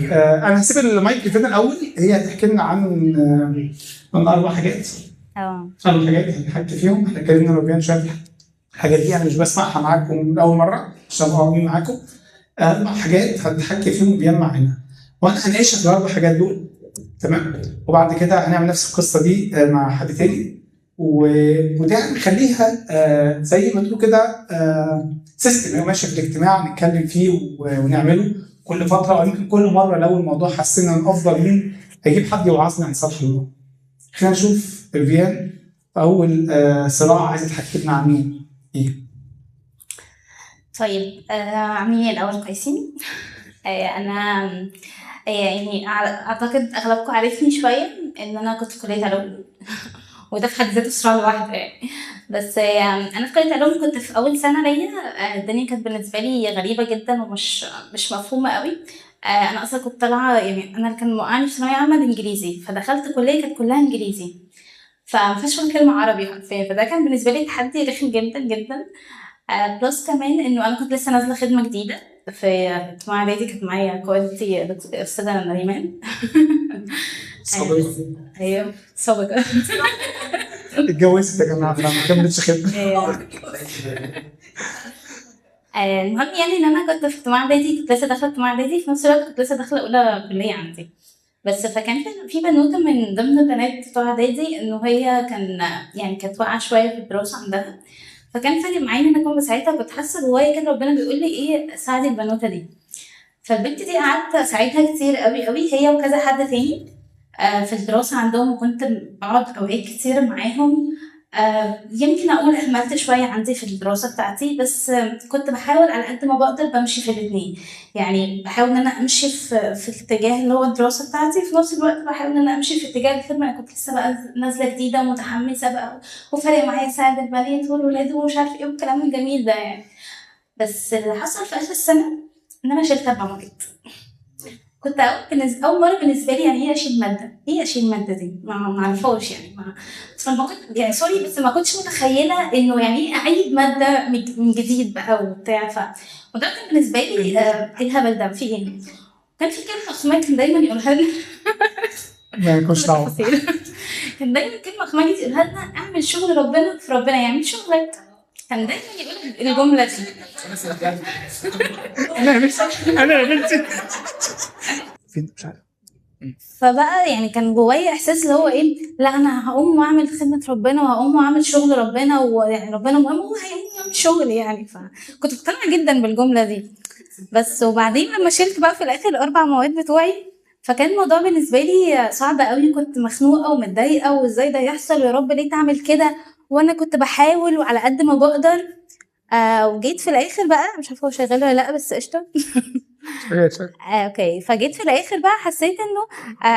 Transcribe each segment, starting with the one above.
انا هسيب المايك لفينا الاول، هي هتحكي لنا عن 4 حاجات. 4 حاجات هنحكي فيهم. احنا اتكلمنا ربيان شويه في الحاجات دي، انا مش بسمعها معاكم من اول مره عشان ابقى معاكم. 4 حاجات هنحكي فيهم بيان معانا، وانا هناقشها في ال4 حاجات دول، تمام. وبعد كده هنعمل نفس القصه دي مع حد تاني، وده هنخليها زي ما تقولوا كده سيستم ماشي في الاجتماع نتكلم فيه ونعمله كل فتره، او يمكن كل مره لو الموضوع حسينا ان افضل مين هيجيب حد يوعظنا عن صالح الله. خلينا نشوف فيان في اول صراع عايزه تحكي لنا عنه ايه. طيب عاملين ايه الاول؟ كويسين. انا يعني اعتقد اغلبكم عارفني شويه ان انا كنت في كليه علوم وده في حد ذاته صراع لوحده يعني. بس انا في كليه علوم كنت في اول سنه ليا. الدنيا كانت بالنسبه لي غريبه جدا ومش مش مفهومه قوي. انا اصلا كنت طالعه يعني انا اللي كان موقعني في ثانويه عامه الانجليزي، فدخلت كليه كانت كلها انجليزي فمفيش ولا كلمه عربي حرفيا، فده كان بالنسبه لي تحدي رخم جدا جدا. بلس كمان انه انا كنت لسه نازله خدمه جديده في اجتماع اعدادي، كانت معايا كواليتي استاذه نريمان. سابقا. ايوه سابقا. اتجوزت يا جماعه ما كملتش خدمه. المهم يعني ان انا كنت في اجتماع اعدادي، كنت لسه داخله اجتماع اعدادي في نفس الوقت كنت لسه داخله اولى كليه عندي. بس فكان في بنوته من ضمن البنات بتوع اعدادي انه هي كان يعني كانت واقعه شويه في الدراسه عندها، فكان فارق معايا ان انا اكون بساعدها. كنت حاسه جوايا كده ربنا بيقول لي ايه، ساعدي البنوته دي. فالبنت دي قعدت اساعدها كتير قوي قوي، هي وكذا حد تاني في الدراسه عندهم، وكنت بقعد اوقات كتير معاهم. يمكن اقول اهملت شويه عندي في الدراسه بتاعتي، بس كنت بحاول على قد ما بقدر بمشي في الاثنين. يعني بحاول ان انا امشي في الاتجاه اللي هو الدراسه بتاعتي، في نفس الوقت بحاول ان انا امشي في اتجاه الخدمه. انا كنت لسه بقى نازله جديده ومتحمسه بقى، وفارق معايا اساعد البنات والولاد ومش عارف ايه والكلام الجميل ده يعني. بس اللي حصل في اخر السنه ان انا شلت 4 مواد. كنت اول مره بالنسبه لي يعني ايه اشيل ماده، ايه اشيل ماده دي ما اعرفهاش يعني فما كنت يعني سوري، بس ما كنتش متخيله انه يعني ايه اعيد ماده من جديد بقى وبتاع. وده كان بالنسبه لي ايه الهبل ده، في ايه؟ كان في كلمه خصومات كان دايما يقولها لنا. ما يكونش دعوه. كان دايما كلمه خصومات يقولها لنا، اعمل شغل ربنا في ربنا يعمل شغلك. كان دايما يقول الجمله دي. انا بنتي فين مش عارف. فبقى يعني كان جوايا احساس اللي هو ايه، لا انا هقوم واعمل خدمه ربنا وهقوم واعمل شغل ربنا، ويعني ربنا مهم هو هيقوم يعمل شغل يعني. فكنت مقتنعه جدا بالجمله دي. بس وبعدين لما شلت بقى في الاخر ال4 مواد بتوعي، فكان الموضوع بالنسبه لي صعب قوي. كنت مخنوقه ومتضايقه، وازاي ده يحصل يا رب، ليه تعمل كده؟ وانا كنت بحاول وعلى قد ما بقدر. وجيت في الاخر بقى مش عارفه هو شغال ولا لا، بس قشطه. اوكي. فجيت في الاخر بقى حسيت انه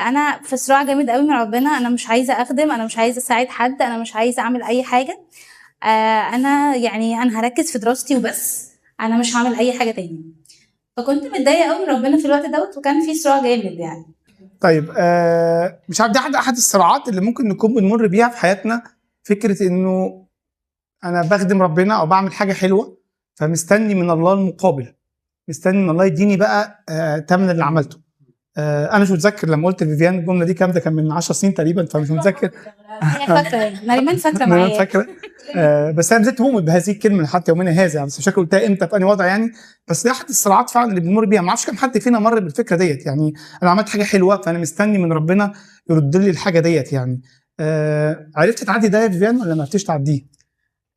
انا في صراع جامد قوي مع ربنا. انا مش عايزه اخدم، انا مش عايزه اساعد حد، انا مش عايزه اعمل اي حاجه. انا يعني انا هركز في دراستي وبس، انا مش هعمل اي حاجه تاني. فكنت متضايقه قوي من ربنا في الوقت دوت، وكان في صراع جامد يعني. طيب مش عارف، دي احد الصراعات اللي ممكن نكون بنمر بيها في حياتنا. فكره انه انا بخدم ربنا او بعمل حاجه حلوه، فمستني من الله المقابل، مستني من الله يديني بقى تمن اللي عملته. انا مش متذكر لما قلت لفيفيان الجمله دي كام، ده كان من 10 سنين تقريبا، فمش متذكر. هي فاكره نريمان فاكره انا معايا. فاكره. بس انا زلت مؤمن بهذه الكلمه لحد يومنا هذا يعني، بس مش فاكر قلتها امتى في انهي وضع يعني. بس دي احد الصراعات فعلا اللي بنمر بيها. ما اعرفش كم حد فينا مر بالفكره ديت يعني. انا عملت حاجه حلوه فانا مستني من ربنا يرد لي الحاجه ديت يعني. عرفت تعدي ده يا فيفيان ولا ما عرفتش تعديه؟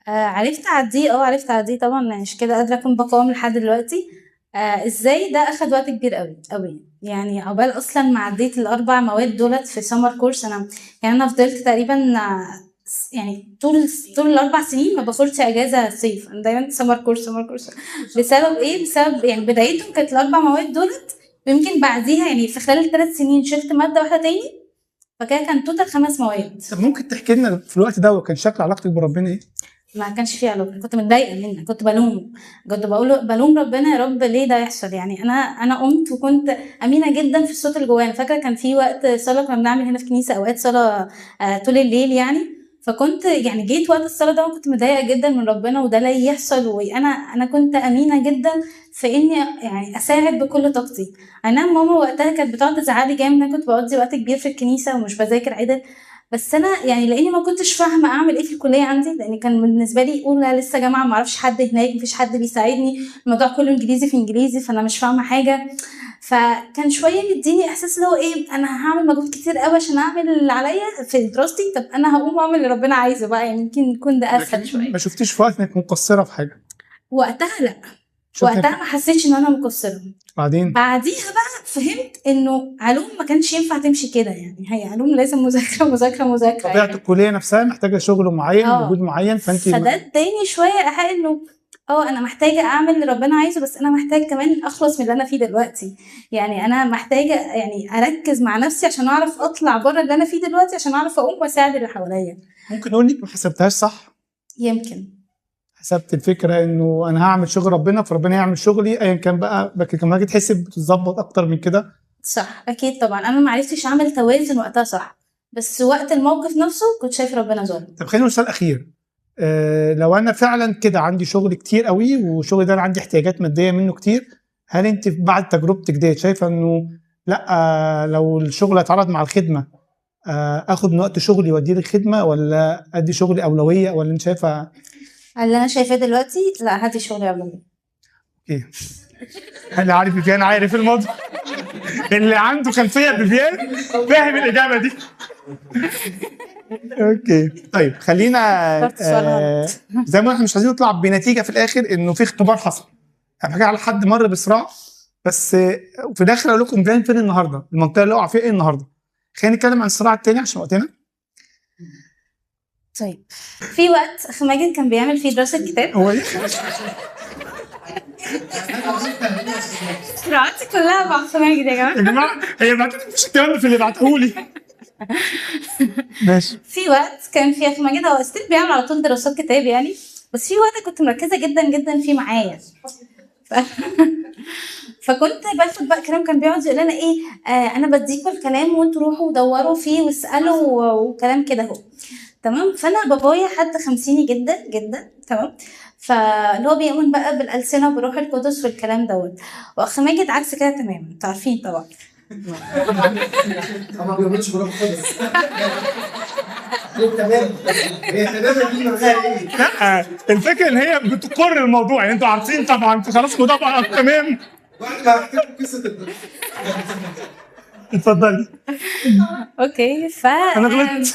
عرفت اعديه. عرفت اعديه طبعا، مش كده قادره اكون بقاوم لحد دلوقتي. ازاي؟ ده اخد وقت كبير قوي قوي يعني، عقبال اصلا ما عديت ال4 مواد دولت في سمر كورس. انا فضلت تقريبا يعني طول ال4 سنين ما باخدش اجازه صيف، انا دايما سمر كورس سمر كورس. بسبب ايه؟ بسبب يعني بدايتهم كانت ال4 مواد دولت، ويمكن بعديها يعني في خلال ال3 سنين شلت ماده واحده تاني، فكده كان توتال 5 مواد. طب ممكن تحكي لنا في الوقت ده كان شكل علاقتك بربنا ايه؟ ما كانش فيه علاقه، كنت متضايقه منه، كنت كنت بلوم ربنا، يا رب ليه ده يحصل يعني. انا قمت وكنت امينه جدا في الصوت اللي جوايا. فاكره كان في وقت صلاه كنا بنعمل هنا في كنيسه اوقات صلاه طول الليل يعني. فكنت يعني جيت وقت الصلاة ده كنت مضايقة جدا من ربنا وده لا يحصل، وانا كنت امينة جدا في اني يعني اساعد بكل طاقتي. انا ماما وقتها كانت بتقعد تزعلي جامد ان انا كنت بقضي وقت كبير في الكنيسة ومش بذاكر عدل، بس انا يعني لاني ما كنتش فاهمه اعمل ايه في الكليه عندي، لان كان بالنسبه لي اولى لسه جامعه ما اعرفش حد هناك، مفيش حد بيساعدني، الموضوع كله انجليزي في انجليزي، فانا مش فاهمه حاجه. فكان شويه مديني احساس اللي هو ايه، انا هعمل مجهود كتير قوي عشان اعمل اللي عليا في دراستي، طب انا هقوم واعمل اللي ربنا عايزه بقى، يعني يمكن يكون ده اسهل شويه. ما شفتيش في وقت انك مقصره في حاجه؟ وقتها لا، وقتها ما حسيتش ان انا مقصره. بعديها بقى فهمت انه علوم ما كانش ينفع تمشي كده، يعني هي علوم لازم مذاكره مذاكره مذاكره، طبيعه يعني الكليه نفسها محتاجه شغل معين ومجهود معين، فده اداني شويه احق انه انا محتاجه اعمل اللي ربنا عايزه، بس انا محتاجه كمان اخلص من اللي انا فيه دلوقتي، يعني انا محتاجه يعني اركز مع نفسي عشان اعرف اطلع بره اللي انا فيه دلوقتي، عشان اعرف اقوم واساعد اللي حواليا. ممكن اقول لك ما حسبتهاش صح؟ يمكن حسبت الفكره انه انا هعمل شغل ربنا فربنا يعمل شغلي ايا كان بقى، لكن لما اجي تحسب بتتظبط اكتر من كده. صح اكيد طبعا، انا ما عرفتش اعمل توازن وقتها صح، بس وقت الموقف نفسه كنت شايف ربنا ظالم. طب خلينا نسال اخير، لو انا فعلا كده عندي شغل كتير قوي والشغل ده انا عندي احتياجات ماديه منه كتير، هل انت بعد تجربتك دي شايفه انه لا لو الشغل اتعرض مع الخدمه اخد من وقت شغلي وادي الخدمه، ولا ادي شغلي اولويه، ولا انت شايفه؟ اللي انا شايفاه دلوقتي لا، هدي شغلي اولويه. اوكي. اللي عارف فيفيان عارف الموضوع. اللي عنده خلفيه بفيفيان فاهم الاجابه دي. اوكي طيب خلينا زي ما احنا مش عايزين نطلع بنتيجه في الاخر انه في اختبار حصل، حاجه على حد مر بصراع، بس في الاخر اقول لكم فين النهارده، المنطقه اللي وقع فيها ايه النهارده. خلينا نتكلم عن الصراع التاني عشان وقتنا. طيب في وقت اخ ماجد كان بيعمل فيه دراسه كتاب. هو ايه؟ قراءتي كلها مع اخ ماجد يا جماعه. هي مش الكلام في اللي بعتهولي. ماشي. في وقت كان في اخ ماجد هو ستيل بيعمل على طول دراسات كتاب يعني، بس في وقت كنت مركزه جدا جدا فيه معايا. فكنت باخد بقى كلام كان بيقعد يقول لنا ايه، انا بديكوا الكلام وانتوا روحوا ودوروا فيه واسالوا وكلام كده اهو. تمام. فانا بابايا حد خمسيني جدا جدا، تمام، فاللي هو بيؤمن بقى بالالسنه وبروح القدس والكلام دوت، واخ ماجد عكس كده تماما، انتوا عارفين طبعا. ما بيؤمنش بروح القدس. تمام. هي تمام دي لا الفكره ان هي بتقر الموضوع، يعني انتوا عارفين طبعا خلاص طبعا تمام. بعد ما احكي لكم قصه اتفضلي. اوكي. انا غلطت.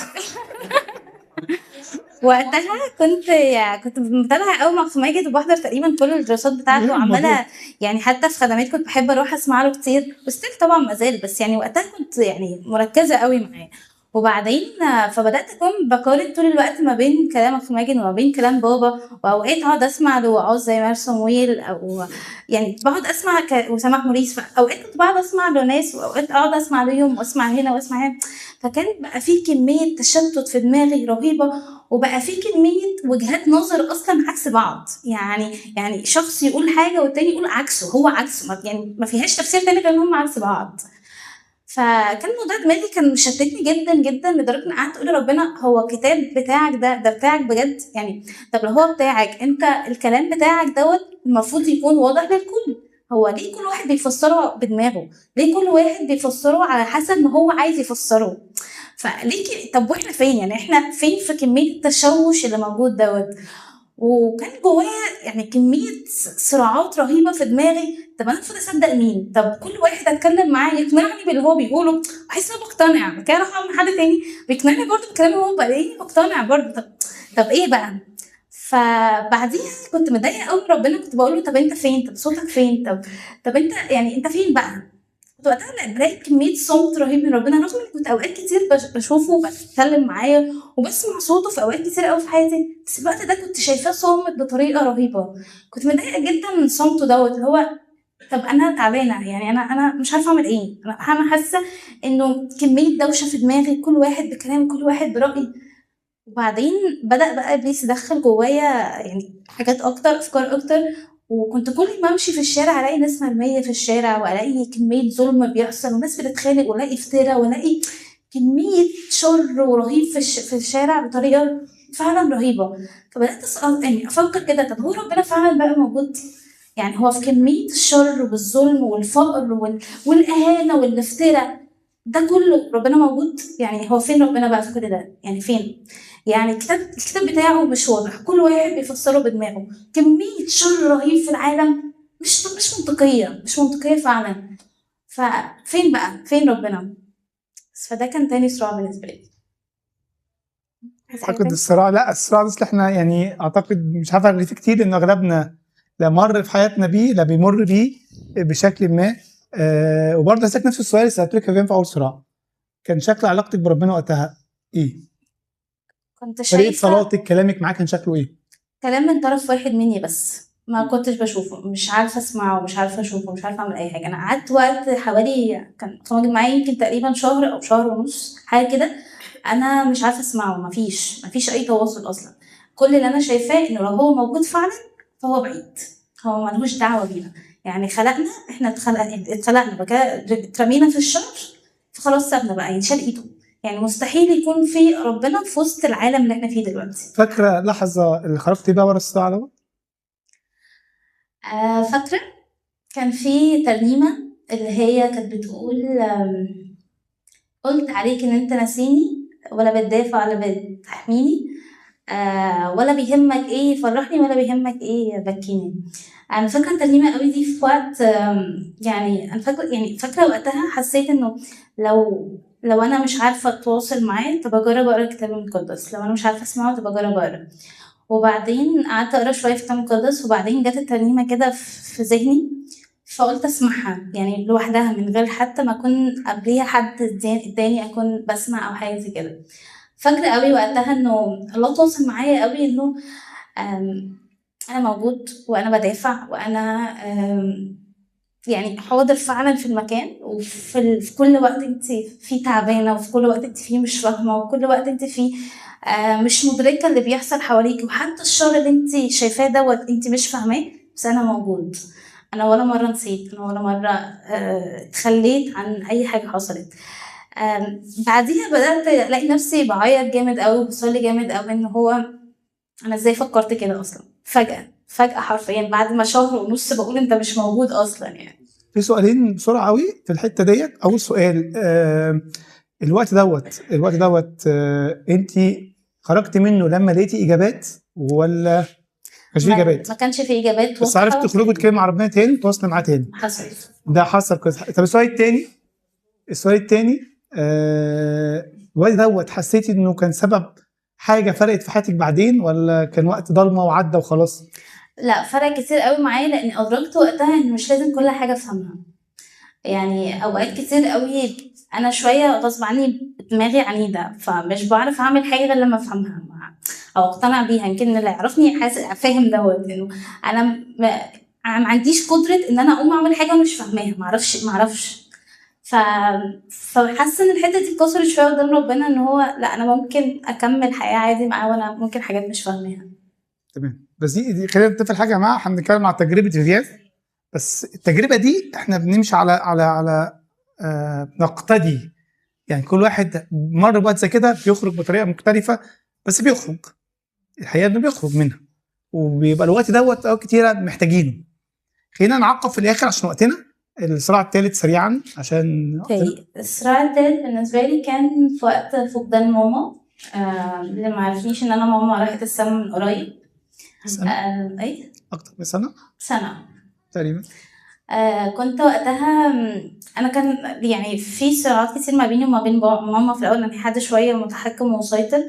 وقتها كنت متابعه قوي مع اخ ماجد وبحضر تقريبا كل الدراسات بتاعته وعماله يعني، حتى في خدمات كنت بحب اروح اسمع له كتير، وستيل طبعا ما زال، بس يعني وقتها كنت يعني مركزه قوي معاه. وبعدين فبدات اكون بقارن طول الوقت ما بين كلام اخ ماجد وما بين كلام بابا، واوقات اقعد اسمع لوعاظ زي مار صمويل، او يعني بقعد اسمع وسماح موريس، اوقات كنت بقعد اسمع لناس، واوقات اقعد اسمع ليهم واسمع هنا واسمع هنا، فكان بقى في كميه تشتت في دماغي رهيبه، وبقى في كميه وجهات نظر اصلا عكس بعض، يعني شخص يقول حاجه والتاني يقول عكسه، هو عكسه، يعني ما فيهاش تفسير تاني غير ان هم عكس بعض. فكان الموضوع دماغي كان مشتتني جدا جدا، لدرجه ان قعدت اقول لربنا هو الكتاب بتاعك ده بتاعك بجد يعني؟ طب لو هو بتاعك انت، الكلام بتاعك دوت المفروض يكون واضح للكل، هو ليه كل واحد بيفسره بدماغه؟ ليه كل واحد بيفسره على حسب ما هو عايز يفسره؟ فليه طب واحنا فين؟ يعني احنا فين في كميه التشوش اللي موجود دوت؟ وكان جوايا يعني كميه صراعات رهيبه في دماغي، طب انا المفروض اصدق مين؟ طب كل واحد اتكلم معاه يقنعني باللي هو بيقوله، بحس اني بقتنع، كده اروح اعمل حد تاني بيقنعني برضه بكلامي هو، بلاقيني بقتنع برضه. طب ايه بقى؟ فبعديها كنت متضايقه قوي من ربنا، كنت بقول له طب انت فين؟ طب صوتك فين؟ طب انت يعني انت فين بقى؟ كنت وقتها بلاقي كميه صمت رهيب من ربنا، رغم اني كنت اوقات كتير بشوفه وبتكلم معايا وبسمع صوته في اوقات كتير قوي في حياتي، بس الوقت ده كنت شايفاه صامت بطريقه رهيبه، كنت متضايقه جدا من صمته دوت، اللي هو طب انا تعبانه، يعني انا مش عارفه اعمل ايه، انا حاسه انه كميه دوشه في دماغي، كل واحد بكلام كل واحد براي. وبعدين بدأ بقى ابليس يدخل جوايا يعني حاجات اكتر، افكار اكتر، وكنت كل ما امشي في الشارع الاقي ناس مرميه في الشارع، والاقي كميه ظلم بيحصل وناس بتتخانق، والاقي افتراء، والاقي كميه شر ورهيب في الشارع بطريقه فعلا رهيبه. فبدات اسال يعني افكر كده، طب هو ربنا فعلا بقى موجود؟ يعني هو في كميه الشر والظلم والفقر والاهانه والافتراء ده كله ربنا موجود؟ يعني هو فين ربنا بقى في كل ده؟ يعني فين؟ يعني الكتاب بتاعه مش واضح، كل واحد بيفسره بدماغه، كمية شر رهيب في العالم، مش منطقية، مش منطقية فعلا. ففين بقى؟ فين ربنا؟ فده كان تاني صراع بالنسبة لي. اعتقد الصراع، لا الصراع ده احنا يعني اعتقد مش عارف اغلي فيه كتير، لان اغلبنا لا مر في حياتنا بيه لا بيمر بيه بشكل ما. وبرضه هسألك نفس السؤال اللي سألت لك في اول صراع، كان شكل علاقتك بربنا وقتها ايه؟ كنت طريقة شايفة صلاتك، كلامك معاه كان شكله ايه؟ كلام من طرف واحد مني بس، ما كنتش بشوفه، مش عارفة اسمعه، مش عارفة اشوفه، مش عارفة اعمل اي حاجة. انا قعدت وقت حوالي كان واجب معايا يمكن تقريبا شهر او شهر ونص حاجة كده، انا مش عارفة اسمعه، مفيش اي تواصل اصلا. كل اللي انا شايفاه انه لو هو موجود فعلا فهو بعيد، هو ملوش دعوة بينا. يعني خلقنا، احنا اتخلقنا بقى كده، اترمينا في الشر فخلاص سابنا بقى، يعني شال ايده. يعني مستحيل يكون في ربنا في وسط العالم اللي احنا فيه دلوقتي. فاكرة لحظة اللي خرجتي بيها ورا الصراع ده؟ فاكرة كان في ترنيمة اللي هي كانت بتقول قلت عليك ان انت ناسيني، ولا بتدافع ولا بتحميني، ولا بيهمك ايه يفرحني، ولا بيهمك ايه يبكيني. انا فاكره الترنيمه قوي دي في وقت يعني انا فاكره وقتها حسيت انه لو انا مش عارفه اتواصل معاه طب اجرب اقرا الكتاب المقدس، لو انا مش عارفه اسمعه طب اجرب اقرا. وبعدين قعدت اقرا شويه في الكتاب المقدس، وبعدين جت الترنيمه كده في ذهني، فقلت اسمعها يعني لوحدها من غير حتى ما اكون قبليها حد اداني اكون بسمع او حاجه زي كده. فاكره قوي وقتها انه الله تواصل معايا قوي، انه انا موجود وانا بدافع وانا يعني حاضر فعلا في المكان، في كل وقت انت فيه تعبانه، وفي كل وقت انت فيه مش فاهمه، وفي كل وقت انت فيه مش مدركه اللي بيحصل حواليك، وحتى الشر اللي انت شايفاه دوت انت مش فاهماه، بس انا موجود. انا ولا مره نسيت، انا ولا مره اتخليت عن اي حاجه حصلت. بعديها بدات الاقي نفسي بعيط جامد قوي وبصلي جامد قوي، ان هو انا ازاي فكرت كده اصلا فجاه حرفيا بعد ما شهر ونص بقول انت مش موجود اصلا. يعني في سؤالين بسرعة قوي في الحتة ديت. أول سؤال، الوقت دوت أنت خرجت منه لما لقيتي إجابات ولا كانش في إجابات؟ ما كانش في اجابات بس عرفت تخرجوا تتكلموا مع ربنا تاني وتواصلوا معاه تاني؟ حصل. ده حصل كويس. طب السؤال التاني الوقت دوت حسيتي إنه كان سبب حاجة فرقت في حياتك بعدين، ولا كان وقت ضلمة وعدى وخلاص؟ لا، فرق كتير قوي معايا، لان ادركت وقتها ان مش لازم كل حاجه افهمها. يعني اوقات كتير قوي انا شويه غصب عني دماغي عنيده، فمش بعرف اعمل حاجه غير لما افهمها او اقتنع بيها. يمكن اللي يعرفني فاهم دوت، انه انا ما عنديش قدره ان انا اقوم اعمل حاجه مش فاهماها، معرفش. فحاسه ان الحته دي اتكسرت شويه قدام ربنا، ان هو لا، انا ممكن اكمل حياه عادي معاه وانا ممكن حاجات مش فاهماها. تمام. بس دي خلينا نتفق حاجه يا جماعه، احنا بنتكلم على تجربه فيفيان، بس التجربه دي احنا بنمشي على نقتدي. يعني كل واحد مر بوقت زي كده بيخرج بطريقه مختلفه، بس بيخرج الحقيقه انه بيخرج منها، وبيبقى الوقت دوت اوقات كتيره محتاجينه. خلينا نعقب في الاخر عشان وقتنا. الصراع الثالث سريعا عشان اوكي، الصراع التالت بالنسبه لي كان في وقت فقدان ماما. اللي ما عرفنيش ان انا ماما راحت السما من قريب. سنه اي اكتر من سنه تقريبا. كنت وقتها انا كان يعني في صراعات كتير ما بيني وما بين ماما في الاول، ان حد شويه متحكم ومسيطر،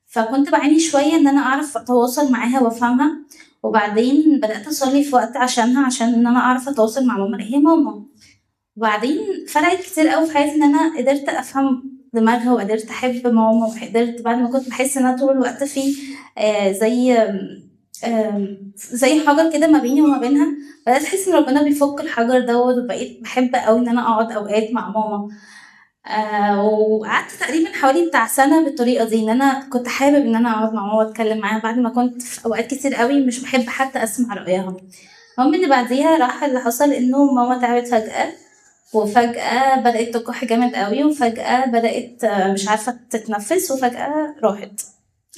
فكنت بعاني شويه ان انا اعرف اتواصل معاها وافهمها. وبعدين بدات اصلي في وقت عشان ان انا اعرف اتواصل مع ماما، هي ماما. وبعدين فرقت كتير قوي في حياتي ان انا قدرت افهم دماغها، وقدرت احب ماما، وقدرت بعد ما كنت بحس ان انا طول الوقت في زي حجر كده ما بيني وما بينها، بدات احس ان ربنا بيفك الحجر دوت، وبقيت بحب قوي ان انا اقعد اوقات مع ماما. وقعدت تقريبا حوالي بتاع سنه بالطريقه دي، ان انا كنت حابب ان انا اقعد مع ماما واتكلم معاها، بعد ما كنت في اوقات كتير قوي مش بحب حتى اسمع رايها. المهم ان بعديها راح اللي حصل انه ماما تعبت فجاه، وفجأة بدأت تكح جامد قوي، وفجأة بدأت مش عارفة تتنفس، وفجأة راحت.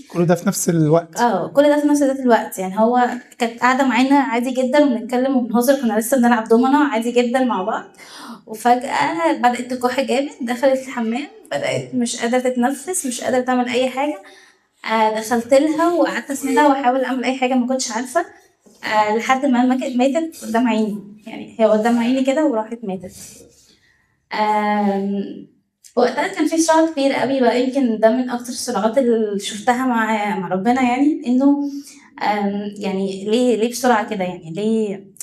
كل ده في نفس الوقت؟ كل ده في نفس الوقت. يعني هو كانت قاعدة معانا عادي جدا وبنتكلم وبنهزر، كنا لسه بنلعب دومنا عادي جدا مع بعض، وفجأة بدأت تكح جامد، دخلت الحمام، بدأت مش قادرة تتنفس، مش قادرة تعمل أي حاجة. دخلت لها وقعدت اسندها واحاول اعمل اي حاجه، ما كنتش عارفه. لحد ما ماتت قدام عيني، يعني هي قدام عيني كده وراحت ماتت. وقتها كان في صراع كبير قوي بقى، يمكن ده من اكتر الصراعات اللي شفتها مع ربنا، يعني انه يعني ليه بسرعه كده، يعني ليه؟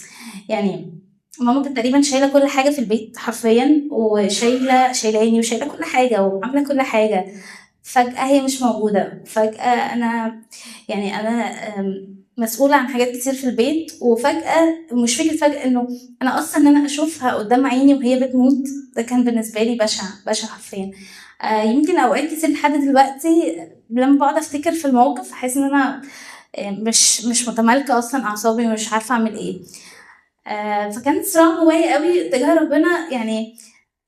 يعني ماما كانت تقريبا شايله كل حاجه في البيت حرفيا، شايلاني وشايله كل حاجه وعامله كل حاجه. فجأة هي مش موجودة، فجأة أنا مسؤولة عن حاجات كتير في البيت، وفجأة مش فكرة فجأة إنه أنا أصلا إن أنا أشوفها قدام عيني وهي بتموت، ده كان بالنسبة لي بشع حرفيا. يمكن أوقات كتير لحد دلوقتي لما بقعد أفتكر في الموقف أحس إن أنا مش متمالكة أصلا أعصابي ومش عارفة أعمل إيه. فكان صراع جوايا قوي تجاه ربنا، يعني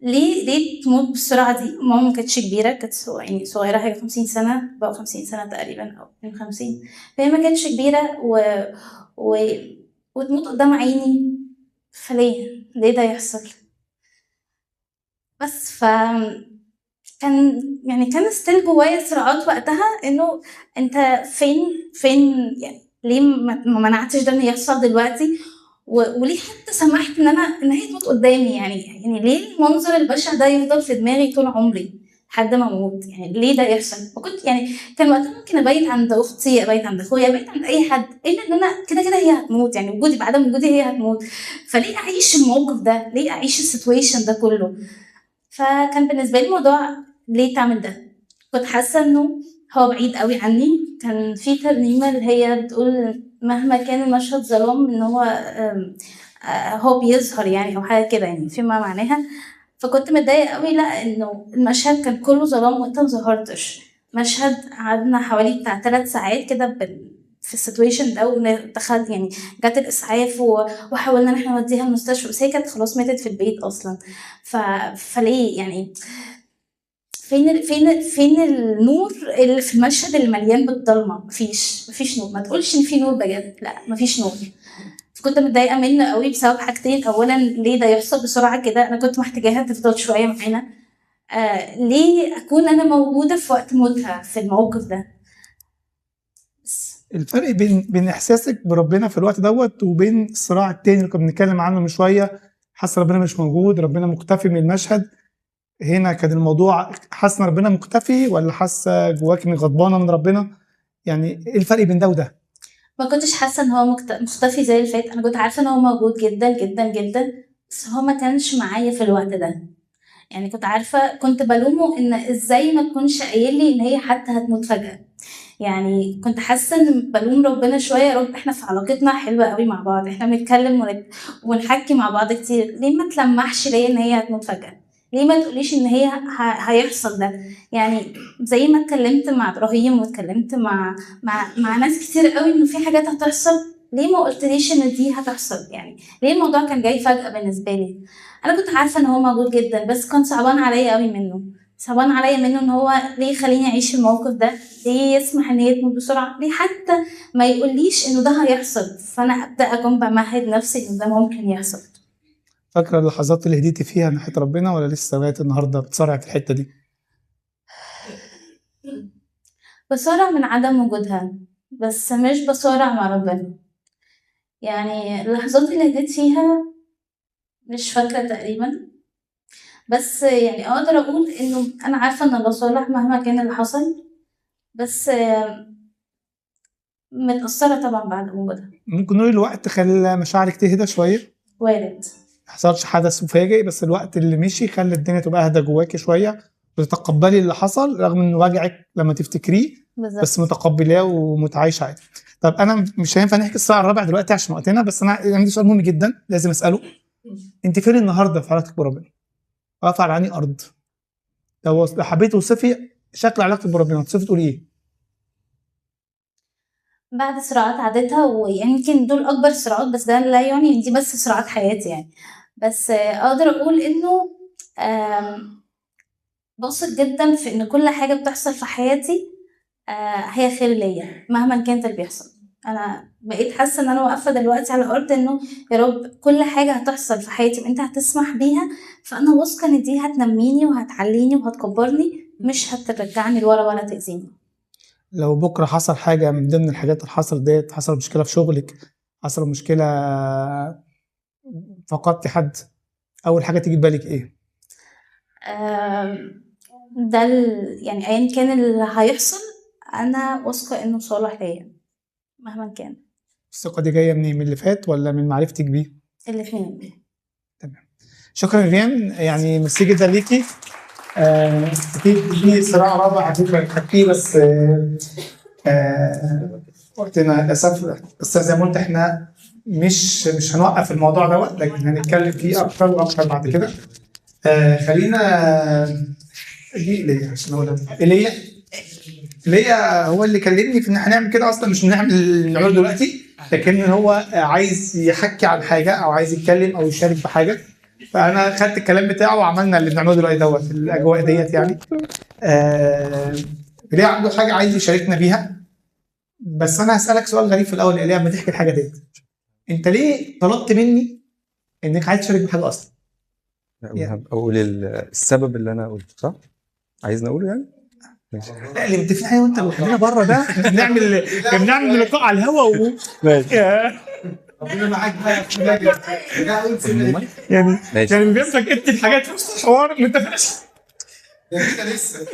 ليه تموت بالسرعة دي؟ ماما ما كانتش كبيرة، كانت يعني صغيرة، حاجة 50 سنة، بقى 50 سنة تقريبا أو 52، فهي ما كانتش كبيرة و... وتموت قدام عيني، ليه ده يحصل؟ بس كان ستيل جوايا صراعات وقتها، انه انت فين يعني ليه ما منعتش ده انه يحصل دلوقتي؟ وليه حتى سمحت ان هي تموت قدامي؟ يعني ليه المنظر البشع ده يفضل في دماغي طول عمري لحد ما اموت؟ يعني ليه ده يحصل؟ وكنت يعني كان وقتها ممكن ابيت عند اختي، ابيت عند اخويا، ابيت عند اي حد، الا ان انا كده هي هتموت، يعني وجودي بعدم وجودي هي هتموت، فليه اعيش الموقف ده؟ ليه اعيش السيتويشن ده كله؟ فكان بالنسبه لي الموضوع ليه تعمل ده؟ كنت حاسه انه هو بعيد قوي عني. كان في ترنيمه اللي هي بتقول مهما كان المشهد ظلام ان هو بيظهر، يعني او حاجه كده يعني فيما معناها. فكنت متضايقه قوي، لا انه المشهد كان كله ظلام وانت مظهرتش. مشهد قعدنا حوالي بتاع 3 ساعات كده في السيتويشن ده، ودخلت يعني جت الاسعاف وحاولنا ان احنا نوديها المستشفى، بس هي كانت خلاص ماتت في البيت اصلا. فليه يعني؟ فين النور اللي في المشهد اللي مليان بالضلمه؟ مفيش نور. ما تقولش ان في نور بجد، لا مفيش نور. كنت متضايقه منه قوي بسبب حاجتين. اولا ليه ده يحصل بسرعه كده؟ انا كنت محتاجاها تفضل شويه معانا. ليه اكون انا موجوده في وقت موتها في الموقف ده؟ الفرق بين احساسك بربنا في الوقت دوت وبين الصراع التاني اللي كنا بنتكلم عنه من شويه، حاسه ربنا مش موجود، ربنا مختفي من المشهد. هنا كان الموضوع حاسه ان ربنا مختفي ولا حاسه جواك انك غضبانه من ربنا؟ يعني ايه الفرق بين ده وده؟ ما كنتش حاسه ان هو مختفي زي اللي فات. انا كنت عارفه ان هو موجود جدا جدا جدا، بس هو ما كانش معايا في الوقت ده. يعني كنت عارفه، كنت بلومه ان ازاي ما تكونش قايل لي ان هي حتى هتموت فجاه. يعني كنت حاسه ان بلوم ربنا شويه، يا رب احنا في علاقتنا حلوه قوي مع بعض، احنا بنتكلم ونحكي مع بعض كتير، ليه ما تلمحش ليا ان هي هتموت فجاه؟ ليه ما تقوليش ان هي هيحصل ده؟ يعني زي ما اتكلمت مع ابراهيم واتكلمت مع ناس كتير قوي انه في حاجات هتحصل، ليه ما قلتليش ان دي هتحصل؟ يعني ليه الموضوع كان جاي فجاه بالنسبه لي؟ انا كنت عارفه ان هو موجود جدا، بس كان صعبان عليا قوي منه. صعبان عليا منه ان هو ليه يخليني اعيش الموقف ده، ليه يسمح ان هي تموت بسرعه، ليه حتى ما يقوليش انه ده هيحصل، فانا ابدا اكون بمهد نفسي ان ده ممكن يحصل. فاكره اللحظات اللي هديتي فيها ناحيه ربنا ولا لسه لغايه النهارده بتصارع في الحته دي؟ بصارع من عدم وجودها، بس مش بصارع مع ربنا. يعني اللحظات اللي هديت فيها مش فاكره تقريبا، بس يعني اقدر اقول انه انا عارفه ان الله صالح مهما كان اللي حصل، بس متأثرة طبعا بعد وجودها. ممكن نقول الوقت خلى مشاعرك تهدى شويه؟ وارد. ما حصلش حدث مفاجئ، بس الوقت اللي مشي خلى الدنيا تبقى اهدى جواكي شويه، وتتقبلي اللي حصل رغم انه وجعك لما تفتكريه، بالظبط. بس متقبلاه ومتعايشه عادي. طب انا مش هينفع نحكي الساعه الرابعه دلوقتي عشان وقتنا، بس انا عندي سؤال مهم جدا لازم اساله. انت فين النهارده في علاقتك بربنا؟ واقفه على انهي ارض؟ لو حبيت توصفي شكل علاقتك بربنا توصفي تقولي ايه؟ بعد صراعات عدتها، ويمكن دول اكبر صراعات، بس ده لا يعني ان دي بس صراعات حياتي. يعني بس اقدر اقول انه بثق جدا في ان كل حاجه بتحصل في حياتي هي خير ليا مهما كانت اللي بيحصل. انا بقيت حاسه ان انا واقفه دلوقتي على الارض انه يا رب كل حاجه هتحصل في حياتي وانت هتسمح بيها، فانا واثقه ان دي هتنميني وهتعليني وهتكبرني، مش هترجعني لورا ولا تاذيني. لو بكره حصل حاجه من ضمن الحاجات اللي حصل ديت، حصل مشكله في شغلك، حصل مشكله فقدتي حد، اول حاجه تيجي في بالك ايه؟ ده يعني ايا كان اللي هيحصل انا واثقه انه صالح ليا مهما كان. الثقه دي جايه من اللي فات ولا من معرفتك بيه؟ الاثنين. تمام، شكرا فيفيان، يعني ميرسي جدا ليكي. اكيد في صراع رابع هتبقى نحكيه، بس وقتنا للاسف، بس زي ما قلت احنا مش هنوقف الموضوع دوت، لكن هنتكلم فيه اكتر واكتر بعد كده. خلينا دي ايليا عشان اقولها. ايليا هو اللي كلمني في ان احنا نعمل كده، اصلا مش نعمله دلوقتي، لكن هو عايز يحكي عن حاجه او عايز يتكلم او يشارك بحاجه، فانا خدت الكلام بتاعه وعملنا اللي بنعمله دلوقتي دوت في الاجواء ديت يعني. ايليا عنده حاجه عايز يشاركنا بيها، بس انا هسالك سؤال غريب في الاول. ايليا لما تحكي الحاجه ديت، انت ليه طلبت مني انك عايز تشارك بحاجه اصلا؟ اقول السبب اللي انا قلته صح؟ عايزني اقوله يعني؟ لا، اللي متفقين عليه وانت خلينا بره ده بنعمل لقاء على الهوا ماشي. ربنا معاك بقى يعني ماشي. يعني بيمسك انت الحاجات في وسط الحوار ما اتفقناش. لسه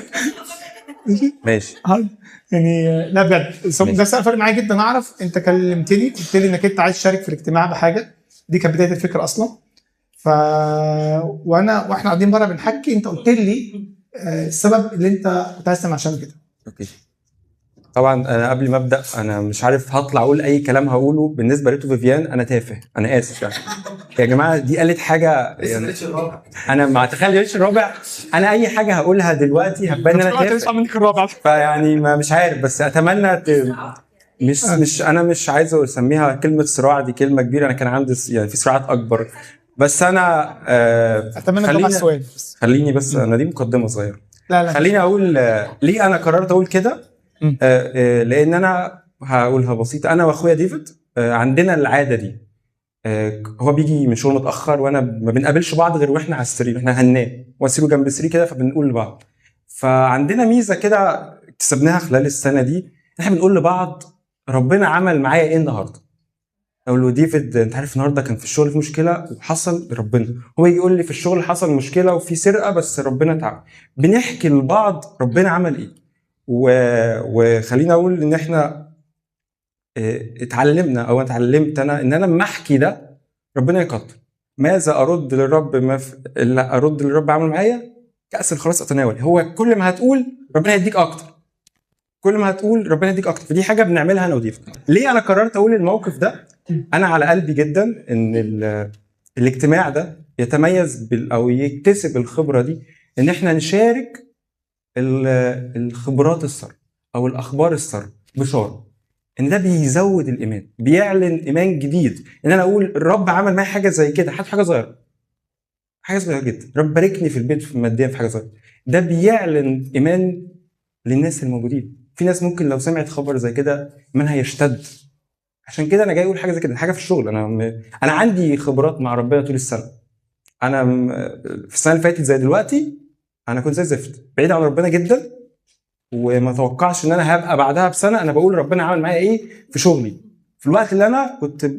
ماشي. يعني لا بجد ده فرق معايا جدا. اعرف انت كلمتني قلت لي انك انت عايز تشارك في الاجتماع بحاجه، دي كانت بدايه الفكره اصلا. واحنا قاعدين بره بنحكي، انت قلت لي السبب اللي انت كنت عايز تعمل عشان كده. اوكي. طبعا انا قبل ما ابدا انا مش عارف هطلع اقول اي كلام هقوله بالنسبه لتو فيفيان، انا تافه، انا اسف يعني. يا جماعه دي قالت حاجه يعني انا ما اتخيلش الرابع، انا اي حاجه هقولها دلوقتي هتبان ان انا تافه، فيعني مش عارف، بس اتمنى مش انا مش عايز اسميها كلمه صراع، دي كلمه كبيره، انا كان عندي يعني في صراعات اكبر، بس انا اتمنى السؤال. خليني بس انا دي مقدمه صغيره. لا خليني اقول ليه انا قررت اقول كده. لان انا هقولها بسيطه، انا واخويا ديفيد عندنا العاده دي. هو بيجي من شغل متاخر وانا ما بنقابلش بعض غير واحنا على السرير، احنا هننام واسيره جنب السرير كده، فبنقول لبعض. فعندنا ميزه كده اكتسبناها خلال السنه دي، احنا بنقول لبعض ربنا عمل معايا ايه النهارده. اقول له ديفيد انت عارف النهارده كان في الشغل في مشكله وحصل ربنا، هو يجي يقول لي في الشغل حصل مشكله وفي سرقه بس ربنا تعب. بنحكي لبعض ربنا عمل ايه. وخلينا اقول ان احنا اتعلمنا او اتعلمت انا ان انا لما احكي ده ربنا يقدر. ماذا ارد للرب اللي ارد للرب عمل معايا كأس الخلاص اتناول. هو كل ما هتقول ربنا يديك اكتر، كل ما هتقول ربنا يديك اكتر. فدي حاجه بنعملها انا وضيف. ليه انا قررت اقول الموقف ده؟ انا على قلبي جدا ان الاجتماع ده يتميز او يكتسب الخبره دي، ان احنا نشارك الخبرات الساره او الاخبار الساره بشاره، ان ده بيزود الايمان، بيعلن ايمان جديد. ان انا اقول الرب عمل معايا حاجه زي كده، حاجه صغيره، حاجه صغيره جدا، رب باركني في البيت في ماديا في حاجه صغيره، ده بيعلن ايمان للناس الموجودين. في ناس ممكن لو سمعت خبر زي كده ايمانها يشتد. عشان كده انا جاي اقول حاجه زي كده، حاجه في الشغل. انا عندي خبرات مع ربنا طول السنه. انا في السنه اللي فاتت زي دلوقتي انا كنت زي الزفت، بعيد عن ربنا جدا، وما اتوقعش ان انا هبقى بعدها بسنه انا بقول ربنا عمل معايا ايه في شغلي في الوقت اللي انا كنت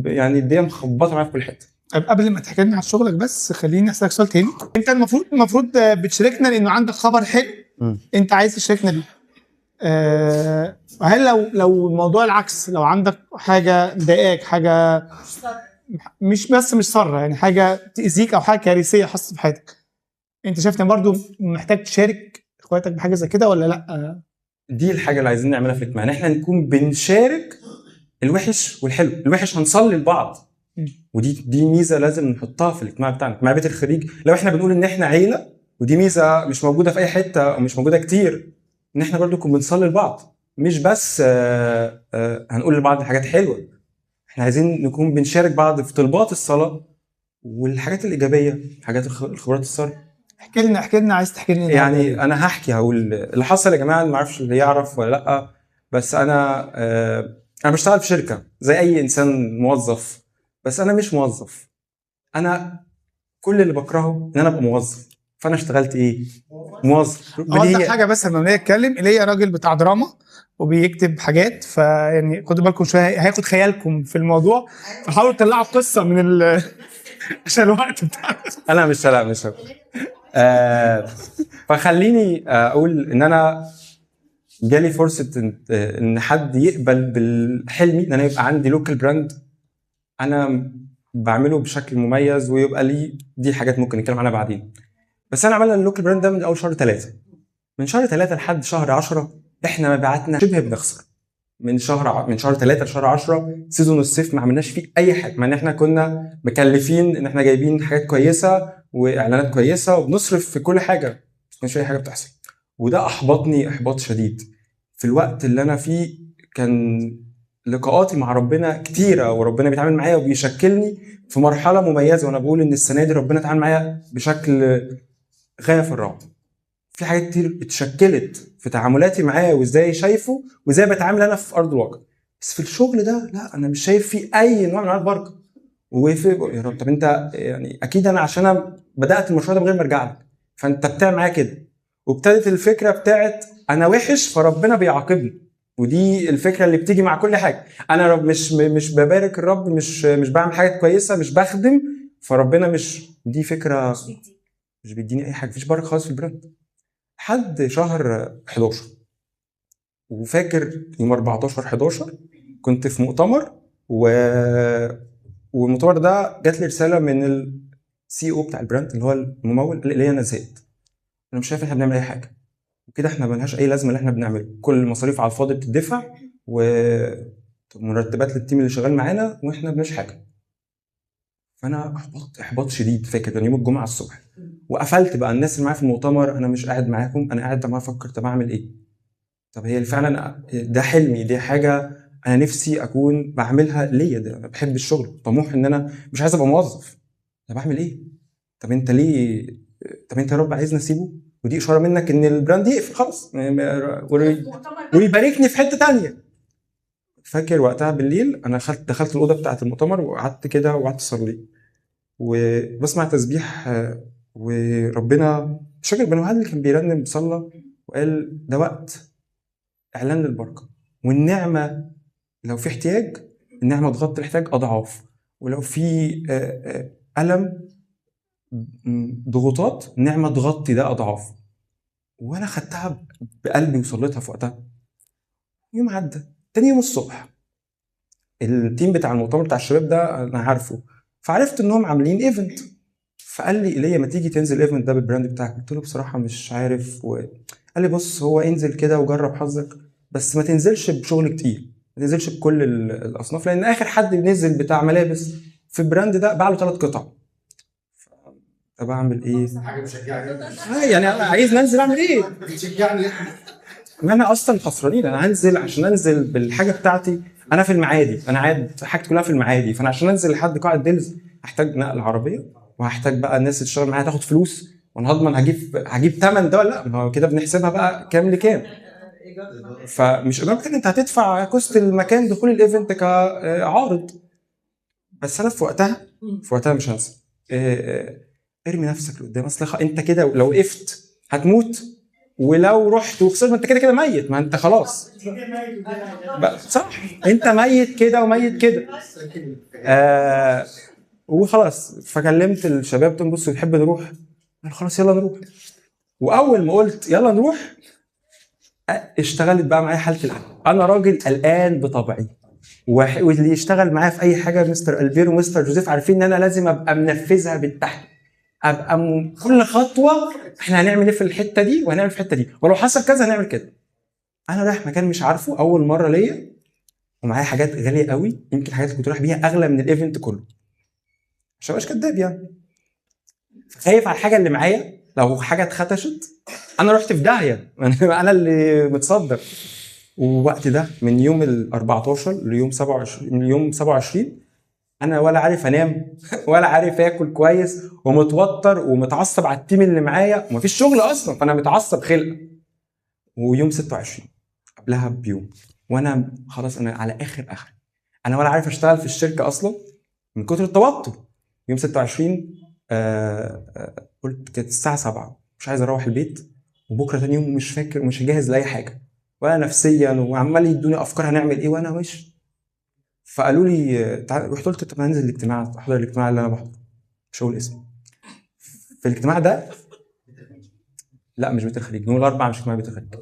يعني الدنيا مخبطه معايا في كل حته. قبل ما تحكي لنا عن شغلك بس خليني اسالك سؤال تاني. انت المفروض بتشاركنا لانه عندك خبر حلو انت عايز تشاركنا بيه. هل لو الموضوع العكس، لو عندك حاجه مضايقاك، حاجه مش ساره، يعني حاجه تاذيك او حاجه كارثيه حصلت في حياتك، انت شايف ان برضو محتاج تشارك اخواتك بحاجه زي كده ولا لا؟ دي الحاجه اللي عايزين نعملها في الاجتماع، ان احنا نكون بنشارك الوحش والحلو. الوحش هنصلي لبعض، ودي ميزه لازم نحطها في الاجتماع بتاعنا مع بيت الخليج. لو احنا بنقول ان احنا عيله، ودي ميزه مش موجوده في اي حته ومش موجوده كتير، ان احنا برضو نكون بنصلي لبعض، مش بس هنقول لبعض حاجات حلوه، احنا عايزين نكون بنشارك بعض في طلبات الصلاه والحاجات الايجابيه، حاجات الخبرات الصالحه. احكي لنا عايز تحكي لنا يعني انا هقول اللي حصل يا جماعه، ما اعرفش اللي يعرف ولا لا، بس انا بشتغل في شركه زي اي انسان موظف، بس انا مش موظف. انا كل اللي بكرهه ان انا ابقى موظف. فانا اشتغلت ايه؟ موظف. اوضح حاجه بس لما نتكلم، ايليا راجل بتاع دراما وبيكتب حاجات، فيعني خدوا بالكم شويه هياخد خيالكم في الموضوع، فحاولوا تطلعوا قصه من عشان الوقت بتاعنا. انا مش فخليني اقول ان انا جالي فرصه ان حد يقبل بالحلمي ان انا يبقى عندي لوكال براند انا بعمله بشكل مميز ويبقى لي دي حاجات ممكن نتكلم عنها بعدين. بس انا عملنا اللوكال براند ده من اول شهر 3. من شهر 3 لحد شهر 10 احنا مبيعاتنا شبه بنخسر. من شهر 3 لشهر 10 سيزون الصيف ما عملناش فيه اي حاجه، مع ان احنا كنا مكلفين ان احنا جايبين حاجات كويسه واعلانات كويسه وبنصرف في كل حاجه، بس مش اي حاجه بتحصل. وده احبطني احباط شديد. في الوقت اللي انا فيه كان لقاءاتي مع ربنا كتيره، وربنا بيتعامل معايا وبيشكلني في مرحله مميزه، وانا بقول ان السنه دي ربنا اتعامل معايا بشكل غايه في الروعه. في حاجات كتير اتشكلت في تعاملاتي معاه وازاي شايفه وازاي بتعامل انا في ارض الواقع. بس في الشغل ده لا، انا مش شايف فيه اي نوع من انواع البركه. يا رب طب انت يعني اكيد انا عشان انا بدات المشروع ده من غير ما ارجع لك، فانت بتعمل معايا كده. وابتدت الفكره بتاعت انا وحش فربنا بيعاقبني، ودي الفكره اللي بتيجي مع كل حاجه. انا مش ببارك الرب، مش بعمل حاجات كويسه، مش بخدم، فربنا مش، دي فكره مش بيديني اي حاجه، مفيش بركه خالص في البراند. لحد شهر 11 وفاكر يوم 14/11 كنت في مؤتمر والمؤتمر ده جات لي رساله من السي او بتاع البراند اللي هو الممول، قال لي انا زهقت، انا مش شايف ان احنا بنعمل اي حاجه وكده، احنا ملهاش اي لازمه اللي احنا بنعمله، كل المصاريف على الفاضي بتدفع ومرتبات للتيم اللي شغال معانا واحنا مش حاجه. فانا احباط شديد. فاكر كان يوم الجمعه الصبح وقفلت بقى الناس اللي معايا في المؤتمر، انا مش قاعد معاكم، انا قاعد عمال افكر طب اعمل ايه؟ طب هي فعلا ده حلمي، دي حاجه انا نفسي اكون بعملها ليا، ده انا بحب الشغل، طموح ان انا مش عايز ابقى موظف. طب اعمل ايه؟ طب انت ليه؟ طب انت يا رب عايزني اسيبه؟ ودي اشاره منك ان البراند يقفل خلاص ويباركني في حته تانية. فاكر وقتها بالليل انا دخلت الاوضه بتاعه المؤتمر وقعدت كده وقعدت اصلي وبسمع تسبيح، وربنا مش فاكر بنو اللي كان بيرنم بصلى وقال ده وقت اعلان للبركه والنعمه. لو في احتياج النعمه تغطي الاحتياج اضعاف، ولو في الم ضغوطات النعمه تغطي ده اضعاف. وانا خدتها بقلبي وصليتها في وقتها. يوم عدى، تاني يوم الصبح التيم بتاع المؤتمر بتاع الشباب ده انا عارفه، فعرفت انهم عاملين ايفنت، فقال لي ايليا ما تيجي تنزل الايفنت ده بالبراند بتاعك. قلت له بصراحه مش عارف قال لي بص هو انزل كده وجرب حظك، بس ما تنزلش بشغل كتير، ما تنزلش بكل الاصناف، لان اخر حد بينزل بتاع ملابس في البراند ده باع له 3 قطع. طب اعمل ايه؟ حاجه مشجعني يعني انا عايز ننزل اعمل ايه؟ بتشجعني. ما انا اصلا خسرانين، انا هنزل عشان انزل بالحاجه بتاعتي، انا في المعادي، انا قاعد حاجتي كلها في المعادي، فانا عشان انزل لحد قاعه ديلز هحتاج نقل عربيه وهحتاج بقى الناس اللي تشتغل معايا تاخد فلوس، وانا هضمن هجيب ثمن ده ولا لا؟ ما هو كده بنحسبها بقى كام لكام. فمش ايجار كده، انت هتدفع كوست المكان دخول الايفنت كعارض. بس انا في وقتها مش هنسى، ارمي نفسك لقدام، اصل انت كده لو وقفت هتموت، ولو رحت وخسرت انت كده ميت، ما انت خلاص صح، انت ميت كده وميت كده. وخلاص فكلمت الشباب قلت لهم بصوا تحب نروح؟ قالوا خلاص يلا نروح. واول ما قلت يلا نروح اشتغلت بقى معايا حاله القلق. انا راجل قلقان بطبعي، واللي يشتغل معايا في اي حاجه مستر البير ومستر جوزيف عارفين ان انا لازم ابقى منفذها بالتحت، ابقى كل خطوه احنا هنعمل ايه في الحته دي وهنعمل في الحته دي، ولو حصل كذا هنعمل كده. انا رايح مكان مش عارفه اول مره ليا، ومعايا حاجات غاليه قوي، يمكن الحاجات اللي كنت رايح بيها اغلى من الايفنت كله عشان مش كداب يعني. خايف على الحاجه اللي معايا لو حاجه اتخدشت انا رحت في داهيه انا اللي متصدر. ووقت ده من يوم ال 14 ليوم 27 من يوم 27 انا ولا عارف انام ولا عارف اكل كويس، ومتوتر ومتعصب على التيم اللي معايا، ومفيش شغل اصلا، فانا متعصب خلقه. ويوم 26 قبلها بيوم وانا خلاص انا على اخر انا ولا عارف اشتغل في الشركه اصلا من كتر التوتر. يوم 26 قلت كانت الساعه 7 مش عايز اروح البيت، وبكره تاني يوم مش فاكر ومش جاهز لاي حاجه ولا نفسيا، وعمال يدوني افكار هنعمل ايه وانا مش. فقالوا لي تعال، رحت قلت طب هننزل الاجتماع، احضر الاجتماع اللي انا بحضره، مش هقول اسمه. في الاجتماع ده لا مش بيت الخليج، يوم الاربعاء مش اجتماع بيت الخليج.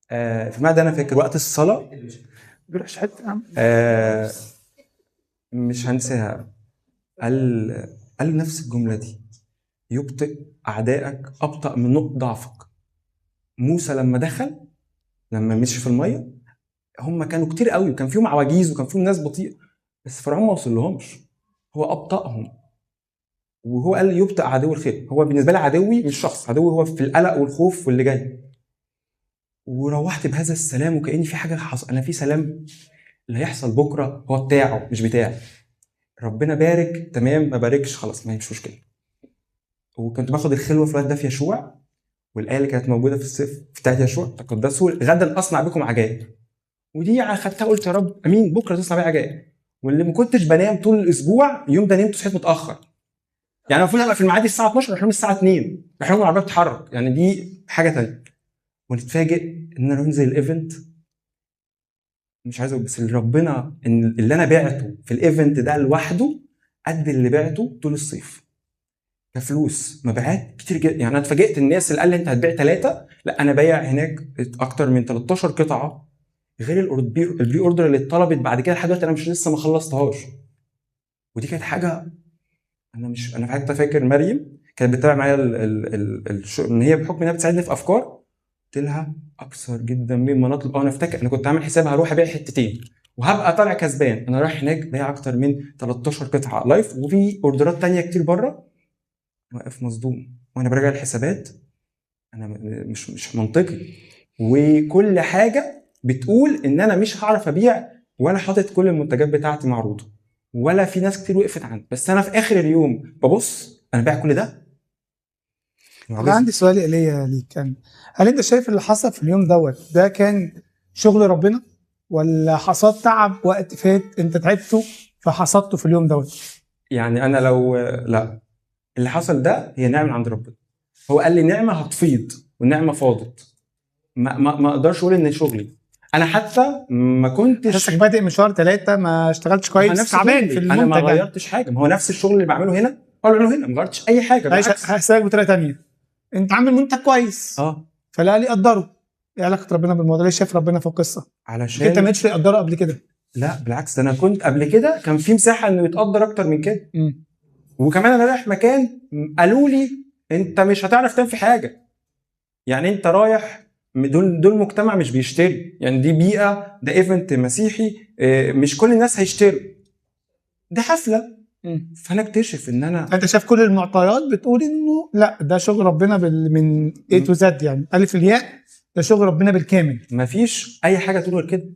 في الاجتماع ده انا فاكر وقت الصلاه مش هنساها. قال نفس الجمله دي: يبطئ اعدائك ابطا من نقط ضعفك. موسى لما دخل، لما مشي في الميه، هم كانوا كتير قوي وكان فيهم عواجيز وكان فيهم ناس بطيئه، بس فرعون ما وصلهمش، هو ابطاهم. وهو قال يبطئ عدو الخير. هو بالنسبه لي عدوي مش شخص، عدوي هو في القلق والخوف واللي جاي. وروحت بهذا السلام وكأني في حاجه حصل، انا في سلام اللي هيحصل بكره هو بتاعه مش بتاعي. ربنا بارك تمام، ما باركش خلاص ما هي مش مشكله. وكنت باخد الخلوه في الوقت ده في يشوع، والايه اللي كانت موجوده في الصف بتاعت يشوع: تقدسوا غدا اصنع بكم عجائب. ودي خدتها قلت يا رب امين بكره تصنع بيها عجائب. واللي ما كنتش بنام طول الاسبوع، اليوم ده نمت صحيت متاخر، يعني المفروض ابقى في الميعاد الساعه 12 راح الساعه 2، راح العربيه بتتحرك، يعني دي حاجه ثانيه. ونتفاجئ ان انا بنزل الايفنت، مش عايز اقول بس اللي ربنا ان اللي انا بعته في الايفنت ده لوحده قد اللي بعته طول الصيف كفلوس، مبيعات كتير جدا. يعني انا اتفاجئت الناس اللي قال لي انت هتبيع 3، لا انا بايع هناك اكتر من 13 قطعه، غير البري اوردر اللي اتطلبت بعد كده لحد دلوقتي انا مش لسه ما خلصتهاش. ودي كانت حاجه انا حتى فاكر مريم كانت بتتابع معايا ان هي بحكم انها بتساعدني في افكار، قلت لها اكثر جدا مما نطلب. انا افتكر انا كنت عامل حساب هروح ابيع حتتين وهبقى طالع كسبان، انا رايح هناك بايع اكتر من 13 قطعه لايف، وفي اوردرات تانية كتير بره. واقف مصدوم وانا براجع الحسابات، انا مش منطقي، وكل حاجه بتقول ان انا مش هعرف ابيع، ولا حاطط كل المنتجات بتاعتي معروضه، ولا في ناس كتير وقفت عندي، بس انا في اخر اليوم ببص انا بايع كل ده. انا عندي سؤال ايليا ليك، هل انت شايف اللي حصل في اليوم ده كان شغل ربنا، ولا حصاد تعب وقت فات انت تعبته فحصدته في اليوم يعني انا لو لا، اللي حصل ده هي نعمه عند ربنا. هو قال لي نعمه هتفيض، والنعمه فاضت. ما اقدرش اقول ان شغلي، انا حتى ما كنتش حاسسك بادئ مشوار 3 ما اشتغلتش كويس، تعبان في المنتج. انا ما غيرتش حاجه، ما هو نفس الشغل اللي بعمله هنا هو اللي بعمله هنا، ما غيرتش اي حاجه بالعكس. هسألك بطريقه ثانيه، انت عامل منتج كويس فلا لي قدره، ايه علاقه ربنا بالموضوع؟ ليه شايف ربنا في القصه؟ علشان انت ما قدرتش تقدره قبل كده. لا بالعكس، ده انا كنت قبل كده كان في مساحه انه يتقدر اكتر من كده. وكمان انا رايح مكان قالوا لي انت مش هتعرف تعمل في حاجه، يعني انت رايح دول مجتمع مش بيشتري، يعني دي بيئه، ده ايفنت مسيحي، مش كل الناس هيشتروا، دي حفله. فانا اكتشف ان انت شايف كل المعطيات بتقول انه لا ده شغل ربنا من A to Z، يعني الف الياء ده شغل ربنا بالكامل، مفيش اي حاجه تقول غير كده.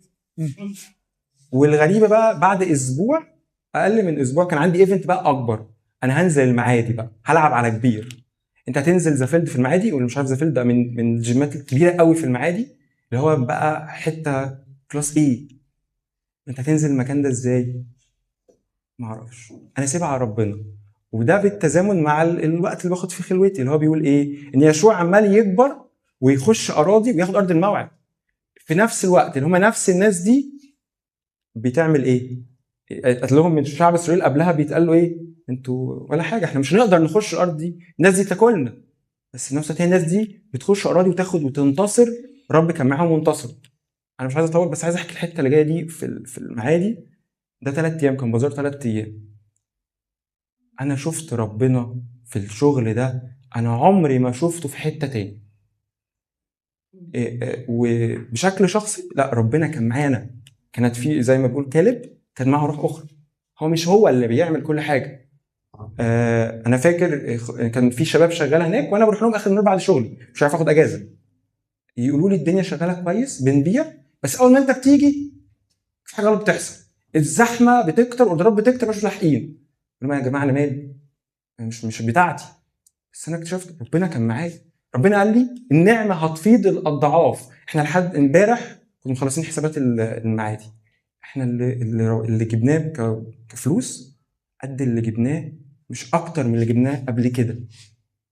والغريبه بقى بعد اسبوع، اقل من اسبوع، كان عندي ايفنت بقى اكبر، انا هنزل المعادي بقى هلعب على كبير. انت هتنزل زافيلد في المعادي، واللي مش عارف زافيلد ده من الجيمات الكبيره قوي في المعادي، اللي هو بقى حته كلاس ايه. انت هتنزل المكان ده ازاي؟ ما اعرفش، انا سيبها على ربنا. وده بالتزامن مع الوقت اللي باخد فيه خلوتي، اللي هو بيقول ايه، ان يشوع عمال يكبر ويخش اراضي وياخد ارض الموعد، في نفس الوقت اللي هم نفس الناس دي بتعمل ايه؟ قالت لهم من شعب اسرائيل قبلها بيتقال له ايه؟ انتوا ولا حاجه، احنا مش هنقدر نخش الارض دي، الناس دي تاكلنا. بس في نفس الوقت الناس دي بتخش اراضي وتاخد وتنتصر، رب كان معاهم وانتصر. انا مش عايز اطول، بس عايز احكي الحته اللي جايه دي في المعادي. ده 3 ايام كان بازار 3 ايام. انا شفت ربنا في الشغل ده، انا عمري ما شفته في حته تاني. وبشكل شخصي لا، ربنا كان معانا. كانت في زي ما بقول كالب كان معه روح اخرى، هو مش هو اللي بيعمل كل حاجه. انا فاكر كان في شباب شغاله هناك، وانا بروح لهم اخر النهار بعد شغلي مش عارف اخد اجازه، يقولوا لي الدنيا شغاله كويس بنبيع، بس اول ما انت بتيجي في حاجه غلط بتحصل. الزحمه بتكتر، اوردرات بتكتر، مش لاحقين. يا جماعه انا مالي، مش بتاعتي. بس انا اكتشفت ربنا كان معايا. ربنا قال لي النعمه هتفيض الاضعاف. احنا لحد امبارح كنا مخلصين حسابات المعادي، احنا اللي جبناه كفلوس قد اللي جبناه، مش اكتر من اللي جبناه قبل كده.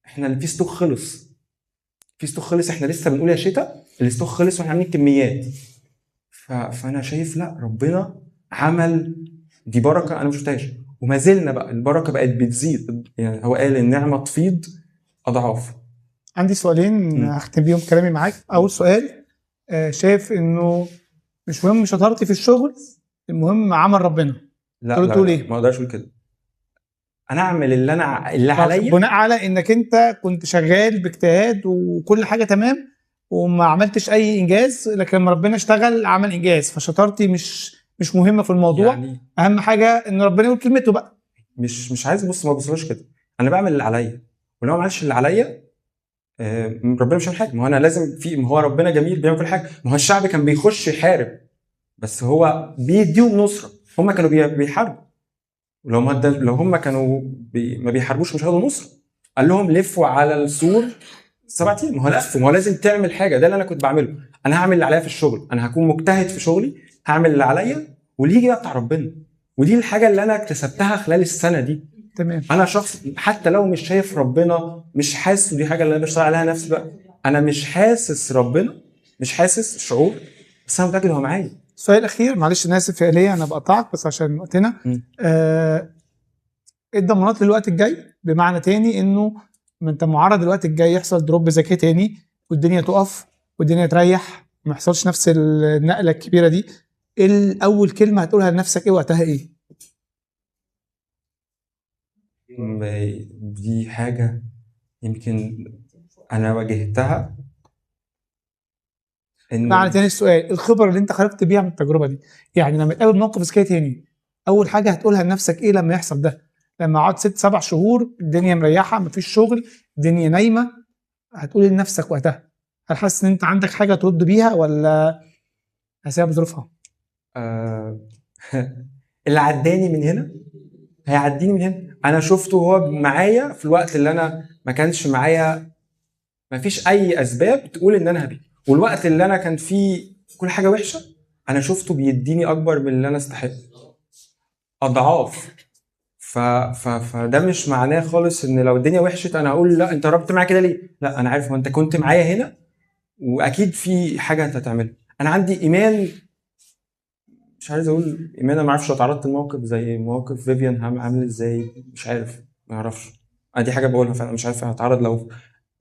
احنا اللي في ستوك خلص، احنا لسه بنقول يا شتاء الستوك خلص واحنا عاملين كميات. فانا شايف لا، ربنا عمل دي بركه انا مش شفتهاش، وما زلنا بقى البركه بقت بتزيد. يعني هو قال النعمه تفيض اضعاف. عندي سؤالين هختم بيهم كلامي معاك. اول سؤال، شايف انه مش مهم شطارتي في الشغل، المهم عمل ربنا. لا تقول ايه؟ ما اقدرش اقول كده. انا اعمل اللي عليا بناء على انك انت كنت شغال باجتهاد وكل حاجه تمام وما عملتش اي انجاز، لكن لما ربنا اشتغل عمل انجاز. فشطارتي مش مهمه في الموضوع، يعني اهم حاجه ان ربنا يقول كلمته بقى. مش عايز ابص، ما بصلوش كده. انا بعمل اللي عليا، ولو ما عملش اللي عليا ربنا مش هيعمل حاجه. ما هو انا لازم ما هو ربنا جميل بيعمل كل حاجه. ما هو الشعب كان بيخش يحارب بس هو بيديهم نصره. هم كانوا بيحاربوا، لو هم كانوا ما بيحاربوش مش هياخدوا نصره. قال لهم لفوا على السور 7 ايام. ما هو لفوا، ما هو لازم تعمل حاجه. ده اللي انا كنت بعمله. انا هعمل اللي عليا في الشغل، انا هكون مجتهد في شغلي، هعمل اللي عليا، واللي يجي بقى بتاع ربنا. ودي الحاجه اللي انا اكتسبتها خلال السنه دي. تمام. انا شخص حتى لو مش شايف ربنا، مش حاسس، ودي حاجه اللي انا بشتغل عليها نفسي بقى. انا مش حاسس ربنا، مش حاسس شعور، بس انا متاكد هو معايا. السؤال الاخير، معلش انا اسف يا ايليا انا بقطعك بس عشان وقتنا. ايه الضمانات للوقت الجاي؟ بمعنى تاني انه ما انت معرض الوقت الجاي يحصل دروب ذكي تاني والدنيا تقف والدنيا تريح، ما يحصلش نفس النقله الكبيره دي. اول كلمه هتقولها لنفسك ايه وقتها ايه؟ دي حاجه يمكن انا واجهتها. معنى تاني السؤال، الخبره اللي انت خرجت بيها من التجربه دي، يعني لما تقابل موقف ذكي تاني اول حاجه هتقولها لنفسك ايه لما يحصل ده؟ لما اقعد 6-7 شهور الدنيا مريحه مفيش شغل الدنيا نايمه، هتقول لنفسك وقتها؟ هل حاسس ان انت عندك حاجه ترد بيها ولا هسيبها بظروفها؟ اللي عداني من هنا هيعديني من هنا. انا شفته هو معايا في الوقت اللي انا ما كانش معايا، ما فيش اي اسباب تقول ان انا هبي. والوقت اللي انا كان فيه كل حاجه وحشه انا شفته بيديني اكبر من اللي انا استحق اضعاف. فده مش معناه خالص ان لو الدنيا وحشت انا اقول لا انت ربطت معايا كده ليه. لا، انا عارف ما انت كنت معايا هنا واكيد في حاجه انت هتعملها. انا عندي ايمان، مش عايز اقول ايمان، انا ما اعرفش لو اتعرضت لموقف زي موقف فيفيان عامل ازاي، مش عارف، ما اعرفش. دي حاجه بقولها فعلا، مش عارف هتعرض لو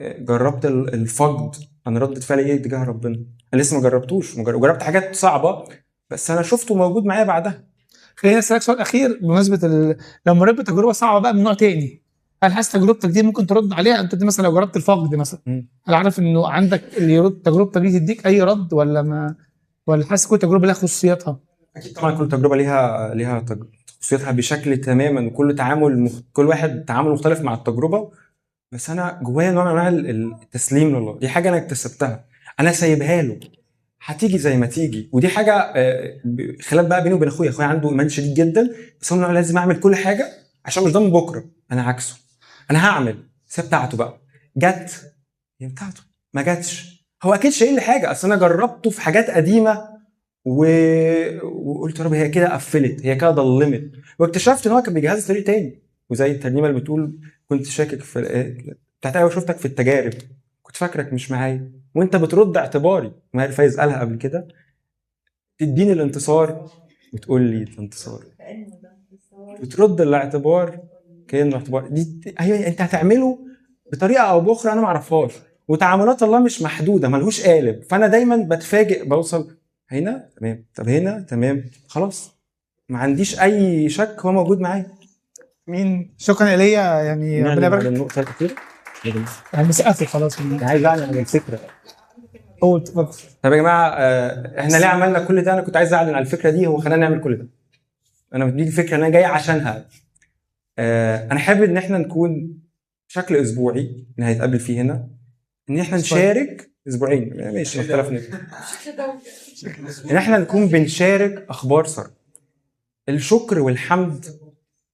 جربت الفقد انا ردة فعلي ايه تجاه ربنا. انا لسه ما جربتوش، وجربت حاجات صعبه بس انا شفته موجود معايا بعدها. خليني اسالك سؤال اخير بمناسبه لو مريت بتجربه صعبه بقى من نوع تاني، هل حاسس تجربتك دي ممكن ترد عليها؟ انت مثلا لو جربت الفقد مثلا، هل عارف انه عندك اللي يرد تجربتك دي تديك اي رد ولا ما، ولا حاسس كل تجربه لها خصوصياتها؟ اكيد طبعا كل تجربه ليها خصوصياتها بشكل تماما، وكل تعامل كل واحد تعامل مختلف مع التجربه. بس انا جوايا نوع من انواع التسليم لله. دي حاجه انا اكتسبتها، انا سايبها له، هتيجي زي ما تيجي. ودي حاجه خلاف بقى بيني وبين اخويا عنده ايمان شديد جدا، بس هو لازم اعمل كل حاجه عشان مش ضامن بكره. انا عكسه، انا هعمل سيب بتاعته بقى. جت هي بتاعته، ما جاتش هو اكيد شايل لي حاجه. اصل انا جربته في حاجات قديمه وقلت يا رب هي كده قفلت، هي كده ضلمت، واكتشفت ان هو كان بيجهز طريق تاني. وزي الترنيمه اللي بتقول كنت شاكك في بتاعت ايوه شفتك في التجارب، كنت فاكرك مش معايا وانت بترد اعتباري. ماهر فايز قالها قبل كده، تديني الانتصار وتقول لي الانتصار، بترد الاعتبار كانه اعتبار. دي هي انت هتعمله بطريقه او باخرى انا ما اعرفهاش. وتعاملات الله مش محدوده، ملهوش قالب. فانا دايما بتفاجئ، بوصل هنا تمام، طب هنا تمام، خلاص ما عنديش اي شك هو موجود معايا. مين شكرا ليا يعني ربنا يبارك. النقطه الاخيره مسقفل خلاص عايز اعلن عن الفكره. قول اتفضل. طب يا جماعه احنا ليه عملنا كل ده؟ انا كنت عايز اعلن عن الفكره دي، هو خلانا نعمل كل ده. انا دي الفكره انا جاي عشانها. انا حابب ان احنا نكون بشكل اسبوعي ان هيتقابل فيه هنا، ان احنا نشارك اسبوعين ماشي اختلفنا، ان احنا نكون بنشارك اخبار ساره. الشكر والحمد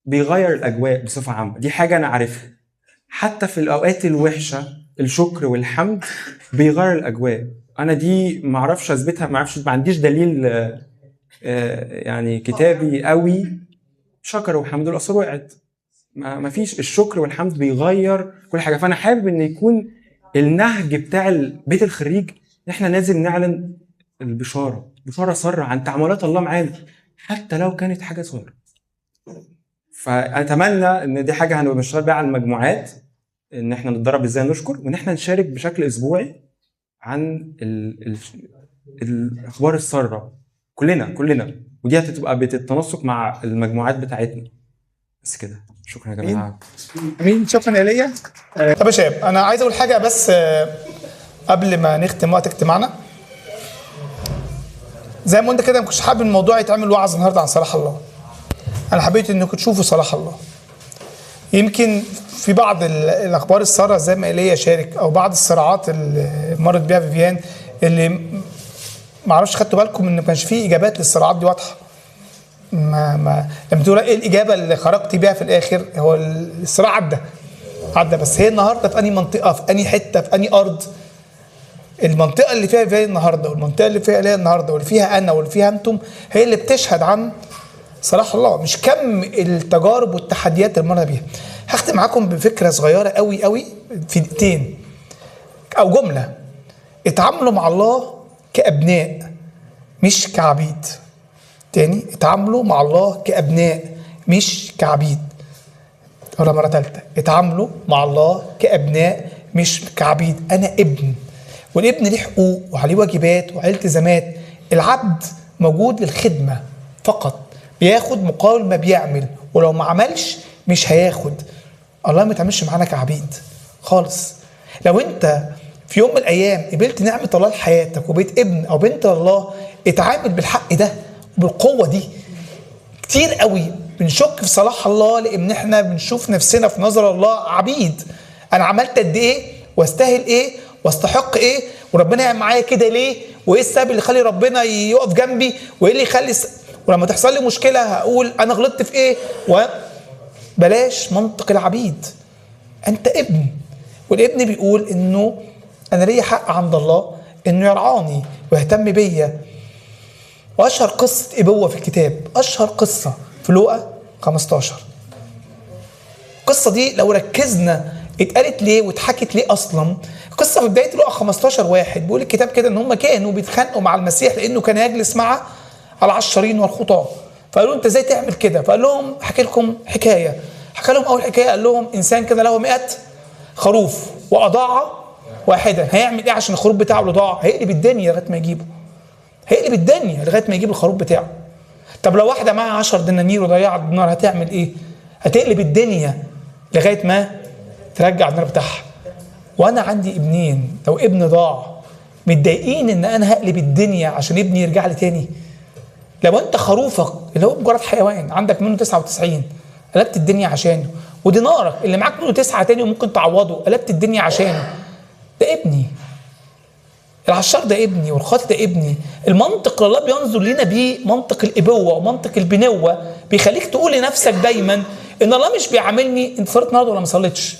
بيغير الاجواء بصفه عامه، دي حاجه انا عارفها. حتى في الاوقات الوحشه الشكر والحمد بيغير الاجواء. انا دي ما اعرفش اثبتها، ما عنديش دليل يعني كتابي قوي شكر وحمد الاسر وقعت، ما فيش. الشكر والحمد بيغير كل حاجه. فانا حابب ان يكون النهج بتاع بيت الخريج احنا لازم نعلن بشاره ساره عن تعاملات الله معانا حتى لو كانت حاجه صغيره. فاتمنى ان دي حاجه هنبقى بنشتغل بيها على المجموعات، ان احنا نتدرب ازاي نشكر، وان احنا نشارك بشكل اسبوعي عن الاخبار الساره كلنا، ودي هتبقى بتتناسق مع المجموعات بتاعتنا. بس كده، شكرا يا جماعه. امين، شكرا يا ليا. طب يا شباب، انا عايز اقول حاجه بس قبل ما نختم وقت اجتماعنا. زي ما قلت كده، ما كنتش حابب الموضوع يتعمل وعظ النهارده عن صلاح الله. انا حبيت انكم تشوفوا صلاح الله. يمكن في بعض الاخبار الساره زي ما ايليا شارك، او بعض الصراعات اللي مرت بيها فيفيان، اللي ما اعرفش خدتوا بالكم ان ما كانش فيه اجابات للصراعات دي واضحه. لما تقول ايه الاجابه اللي خرجتي بيها في الاخر، هو الصراع عدى، بس هي النهارده في انهي منطقه، في انهي حته، في انهي ارض. المنطقه اللي فيها فيفيان النهارده، والمنطقه اللي فيها ايليا النهارده، واللي فيها انا واللي فيها انتم، هي اللي بتشهد عن صلاح الله، مش كم التجارب والتحديات اللي مرنا بيها. هختم معاكم بفكره صغيره قوي قوي في دقيقتين او جمله. اتعاملوا مع الله كابناء مش كعبيد. تاني، اتعاملوا مع الله كابناء مش كعبيد. ولا مره ثالثه، اتعاملوا مع الله كابناء مش كعبيد. انا ابن، والابن ليه حقوق وعليه واجبات وعليه التزامات. العبد موجود للخدمه فقط، بياخد مقابل ما بيعمل، ولو ما عملش مش هياخد. الله ما يتعاملش معانا كعبيد خالص. لو انت في يوم من الايام قبلت نعمه الله لحياتك وبقيت ابن او بنت الله، اتعامل بالحق ده وبالقوه دي. كتير قوي بنشك في صلاح الله لان احنا بنشوف نفسنا في نظر الله عبيد. انا عملت قد ايه واستاهل ايه واستحق ايه، وربنا يعمل معايا كده ليه، وايه السبب اللي يخلي ربنا يقف جنبي، وايه اللي يخلي ولما تحصل لي مشكله هقول انا غلطت في ايه. وبلاش منطق العبيد. انت ابن، والابن بيقول انه انا ليا حق عند الله انه يرعاني ويهتم بيا. واشهر قصه ابوه في الكتاب، اشهر قصه في لوقا 15. القصه دي لو ركزنا اتقالت ليه واتحكت ليه اصلا. القصه في بدايه لوقا 15 واحد بيقول الكتاب كده ان هم كانوا بيتخانقوا مع المسيح لانه كان يجلس مع العشارين والخطاه. فقالوا انت ازاي تعمل كده؟ فقال لهم احكي لكم حكايه. حكى لهم اول حكايه، قال لهم انسان كان له 100 خروف واضاع واحدا. هيعمل ايه عشان الخروف بتاعه اللي ضاع؟ هيقلب الدنيا لغايه ما يجيبه. هيقلب الدنيا لغايه ما يجيب الخروف بتاعه. طب لو واحده معاها 10 دنانير وضيعت الدينار هتعمل ايه؟ هتقلب الدنيا لغايه ما ترجع الدينار بتاعها. وانا عندي ابنين، لو ابن ضاع متضايقين ان انا هقلب الدنيا عشان ابني يرجع لي تاني. لو انت خروفك اللي هو مجرد حيوان عندك منه 99 قلبت الدنيا عشانه، ودينارك اللي معاك منه 9 تاني وممكن تعوضه قلبت الدنيا عشانه، ده ابني. العشار ده ابني، والخاطئ ده ابني. المنطق اللي الله بينظر لنا بيه منطق الابوه ومنطق البنوه، بيخليك تقول لنفسك دايما ان الله مش بيعاملني انت صليت النهارده ولا ما صليتش،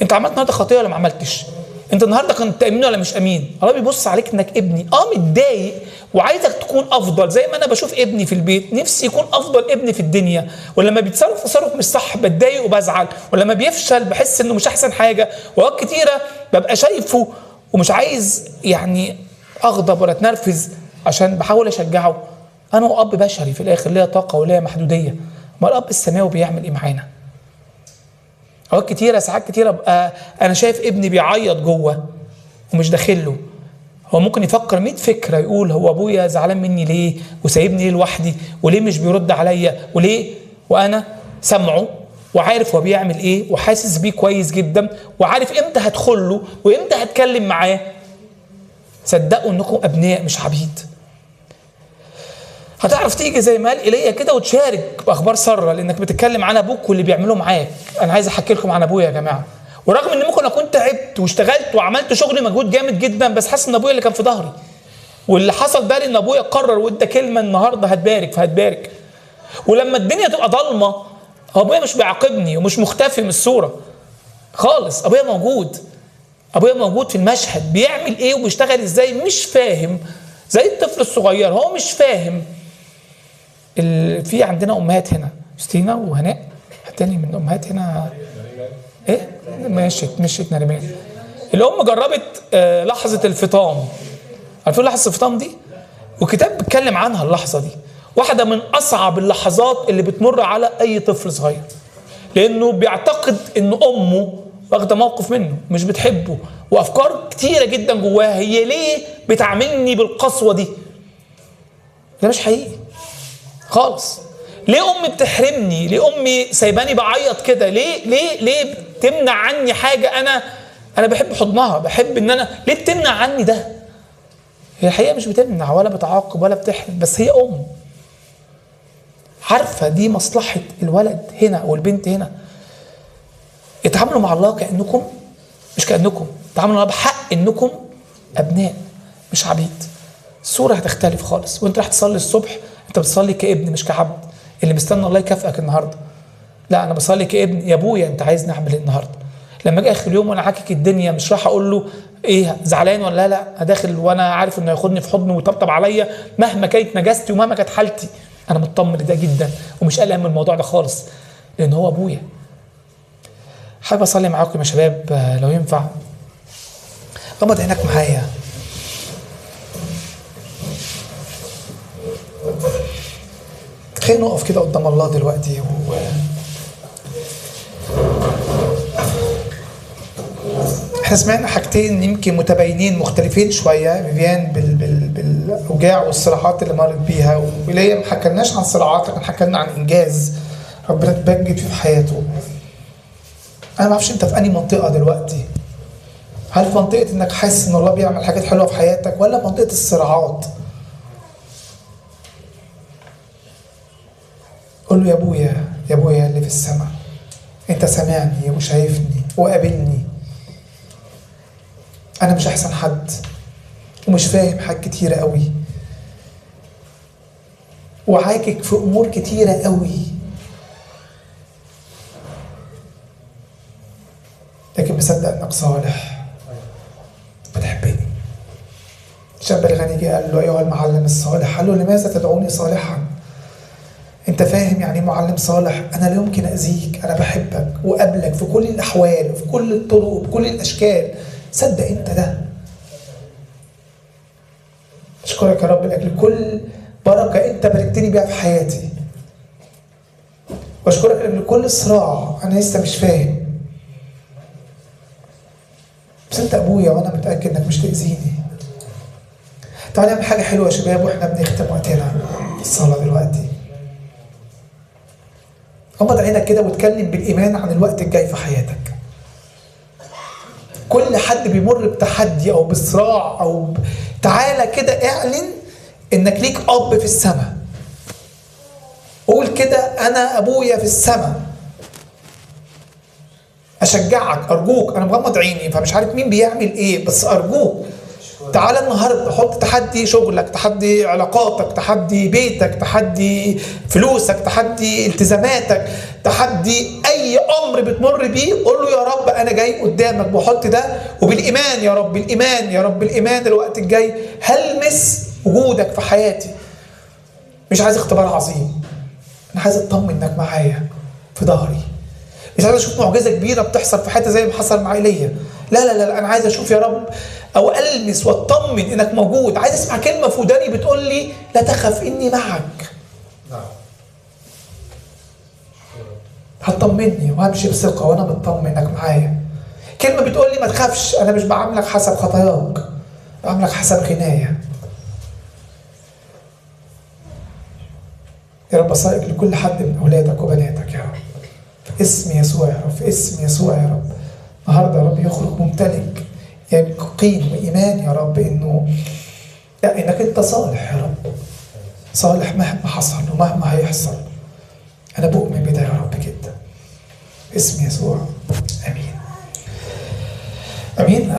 انت عملت النهارده خطيه ولا ما عملتش، انت النهارده كنت امين ولا مش امين. الله بيبص عليك انك ابني، متضايق وعايزك تكون افضل. زي ما انا بشوف ابني في البيت نفسي يكون افضل ابن في الدنيا، ولما بيتصرف تصرف مش صح بتضايق وبزعل، ولما بيفشل بحس انه مش احسن حاجه، وأوقات كتيره ببقى شايفه ومش عايز يعني اغضب ولا اتنرفز عشان بحاول اشجعه. انا اب بشري في الاخر، ليا طاقه وليا محدوديه. ما الاب السماوي بيعمل ايه معانا؟ اوقات كتيره، ساعات كتيره ابقى انا شايف ابني بيعيط جوه ومش داخله. هو ممكن يفكر 100 فكره، يقول هو ابويا زعلان مني ليه وسايبني ليه لوحدي، وليه مش بيرد عليا، وليه، وانا سامعه وعارف هو بيعمل ايه وحاسس بيه كويس جدا، وعارف امتى هدخل له وامتى هتكلم معاه. صدقوا انكم ابناء مش عبيد. هتعرف تيجي زي ما قال ايليا كده وتشارك باخبار ساره لانك بتتكلم عن ابوك واللي بيعمله معاك. انا عايز احكي لكم عن ابويا يا جماعه، ورغم ان ممكن اكون تعبت واشتغلت وعملت شغل مجهود جامد جدا، بس حاسس ان ابويا اللي كان في ظهري. واللي حصل ده لان ابويا قرر وادى كلمه النهارده هتبارك، فهتبارك. ولما الدنيا تبقى ضلمه ابويا مش بيعاقبني ومش مختفي من الصوره خالص، ابويا موجود، ابويا موجود في المشهد، بيعمل ايه وبيشتغل ازاي مش فاهم، زي الطفل الصغير هو مش فاهم. في عندنا امهات هنا ستينا وهناء، تاني من الامهات هنا ايه مشيت نريمان. الام جربت لحظه الفطام، عارفين لحظه الفطام دي؟ والكتاب بيتكلم عنها اللحظه دي، واحده من اصعب اللحظات اللي بتمر على اي طفل صغير، لانه بيعتقد ان امه واخده موقف منه، مش بتحبه، وافكار كتيره جدا جواها، هي ليه بتعاملني بالقسوه دي؟ ده مش حقيقي خالص. ليه امي بتحرمني؟ ليه امي سايباني بعيط كده؟ ليه بتمنع عني حاجه انا بحب حضنها، بحب ان انا، ليه بتمنع عني ده؟ هي الحقيقه مش بتمنع ولا بتعاقب ولا بتحرم، بس هي ام عارفه دي مصلحه الولد هنا والبنت هنا. اتعاملوا مع الله كانكم، مش كانكم، اتعاملوا مع الله بحق انكم ابناء مش عبيد. الصوره هتختلف خالص، وانت راح تصلي الصبح انت بتصلي كابن مش كعبد اللي مستنى الله يكافئك النهارده. لا، انا بصلي كابن، يا ابويا انت عايزني اعمل ايه النهارده؟ لما اجي اخر اليوم وانا عاكك الدنيا، مش راح اقول له ايه زعلان ولا لا، داخل وانا عارف انه ياخدني في حضنه ويطبطب عليا مهما كانت نجاستي ومهما كانت حالتي. انا مطمن لده جدا ومش قلقان من الموضوع ده خالص، لان هو ابويا. حابب اصلي معاكم يا شباب لو ينفع. غمض عينك معايا. خلينا نقف كده قدام الله دلوقتي احنا سمعنا حاجتين يمكن متباينين مختلفين شويه، فيفيان بالاوجاع والصراعات اللي مرت بيها، وليا ما حكيناش عن صراعات لكن حكينا عن انجاز ربنا اتبجد فيه في حياته. انا ما اعرفش انت في انهي منطقه دلوقتي، هل في منطقه انك حاسس ان الله بيعمل حاجات حلوه في حياتك، ولا في منطقه الصراعات؟ قول له يا ابويا، يا ابويا اللي في السماء، انت سامعني وشايفني وقابلني. انا مش احسن حد ومش فاهم حاجات كتيره قوي وعاكك في امور كتيره قوي، لكن مصدق انك صالح بتحبني. الشاب الغني جه قال له ايها المعلم الصالح، قال له لماذا تدعوني صالحا؟ انت فاهم يعني معلم صالح؟ انا لا يمكن اذيك، انا بحبك وقابلك في كل الاحوال وفي كل الطرق وبكل الاشكال. صدق انت ده. اشكرك يا رب لاجل كل بركه انت باركتني بيها في حياتي، واشكرك لاجل كل صراع انا لسه مش فاهم، بس انت ابويا وانا متاكد انك مش تاذيني. تعالى نعمل حاجه حلوه يا شباب واحنا بنختم وقتنا الصلاه دلوقتي. غمض عينك كده واتكلم بالايمان عن الوقت الجاي في حياتك. كل حد بيمر بتحدي او بصراع او تعالى كده اعلن انك ليك اب في السماء. قول كده انا ابويا في السماء. اشجعك ارجوك، انا مغمض عيني فمش عارف مين بيعمل ايه، بس ارجوك تعالى النهارده حط تحدي شغلك، تحدي علاقاتك، تحدي بيتك، تحدي فلوسك، تحدي التزاماتك، تحدي اي امر بتمر بيه. قول له يا رب انا جاي قدامك بحط ده، وبالايمان يا رب، بالايمان يا رب، الايمان الوقت الجاي هلمس وجودك في حياتي. مش عايز اختبار عظيم، انا عايز اطمن انك معايا في ظهري. مش عايز اشوف معجزه كبيره بتحصل في حته زي ما حصل مع ايليا. لا لا لا، انا عايز اشوف يا رب او المس واطمن انك موجود. عايز اسمع كلمه في وداني بتقول لي لا تخف اني معك. هتطمني وهمشي بثقه وانا مطمن انك معايا. كلمه بتقول لي ما تخافش، انا مش بعاملك حسب خطاياك، بعاملك حسب غنايا. يا رب اصلي لكل حد من اولادك وبناتك يا رب في اسم يسوع يا رب، في اسم يسوع يا رب. النهارده يا رب يخرج ممتلك يقين وإيمان يا رب إنه إنك أنت صالح يا رب، صالح مهما حصل ومهما هيحصل. أنا بؤمن بده يا رب جدا، باسم يسوع، آمين آمين.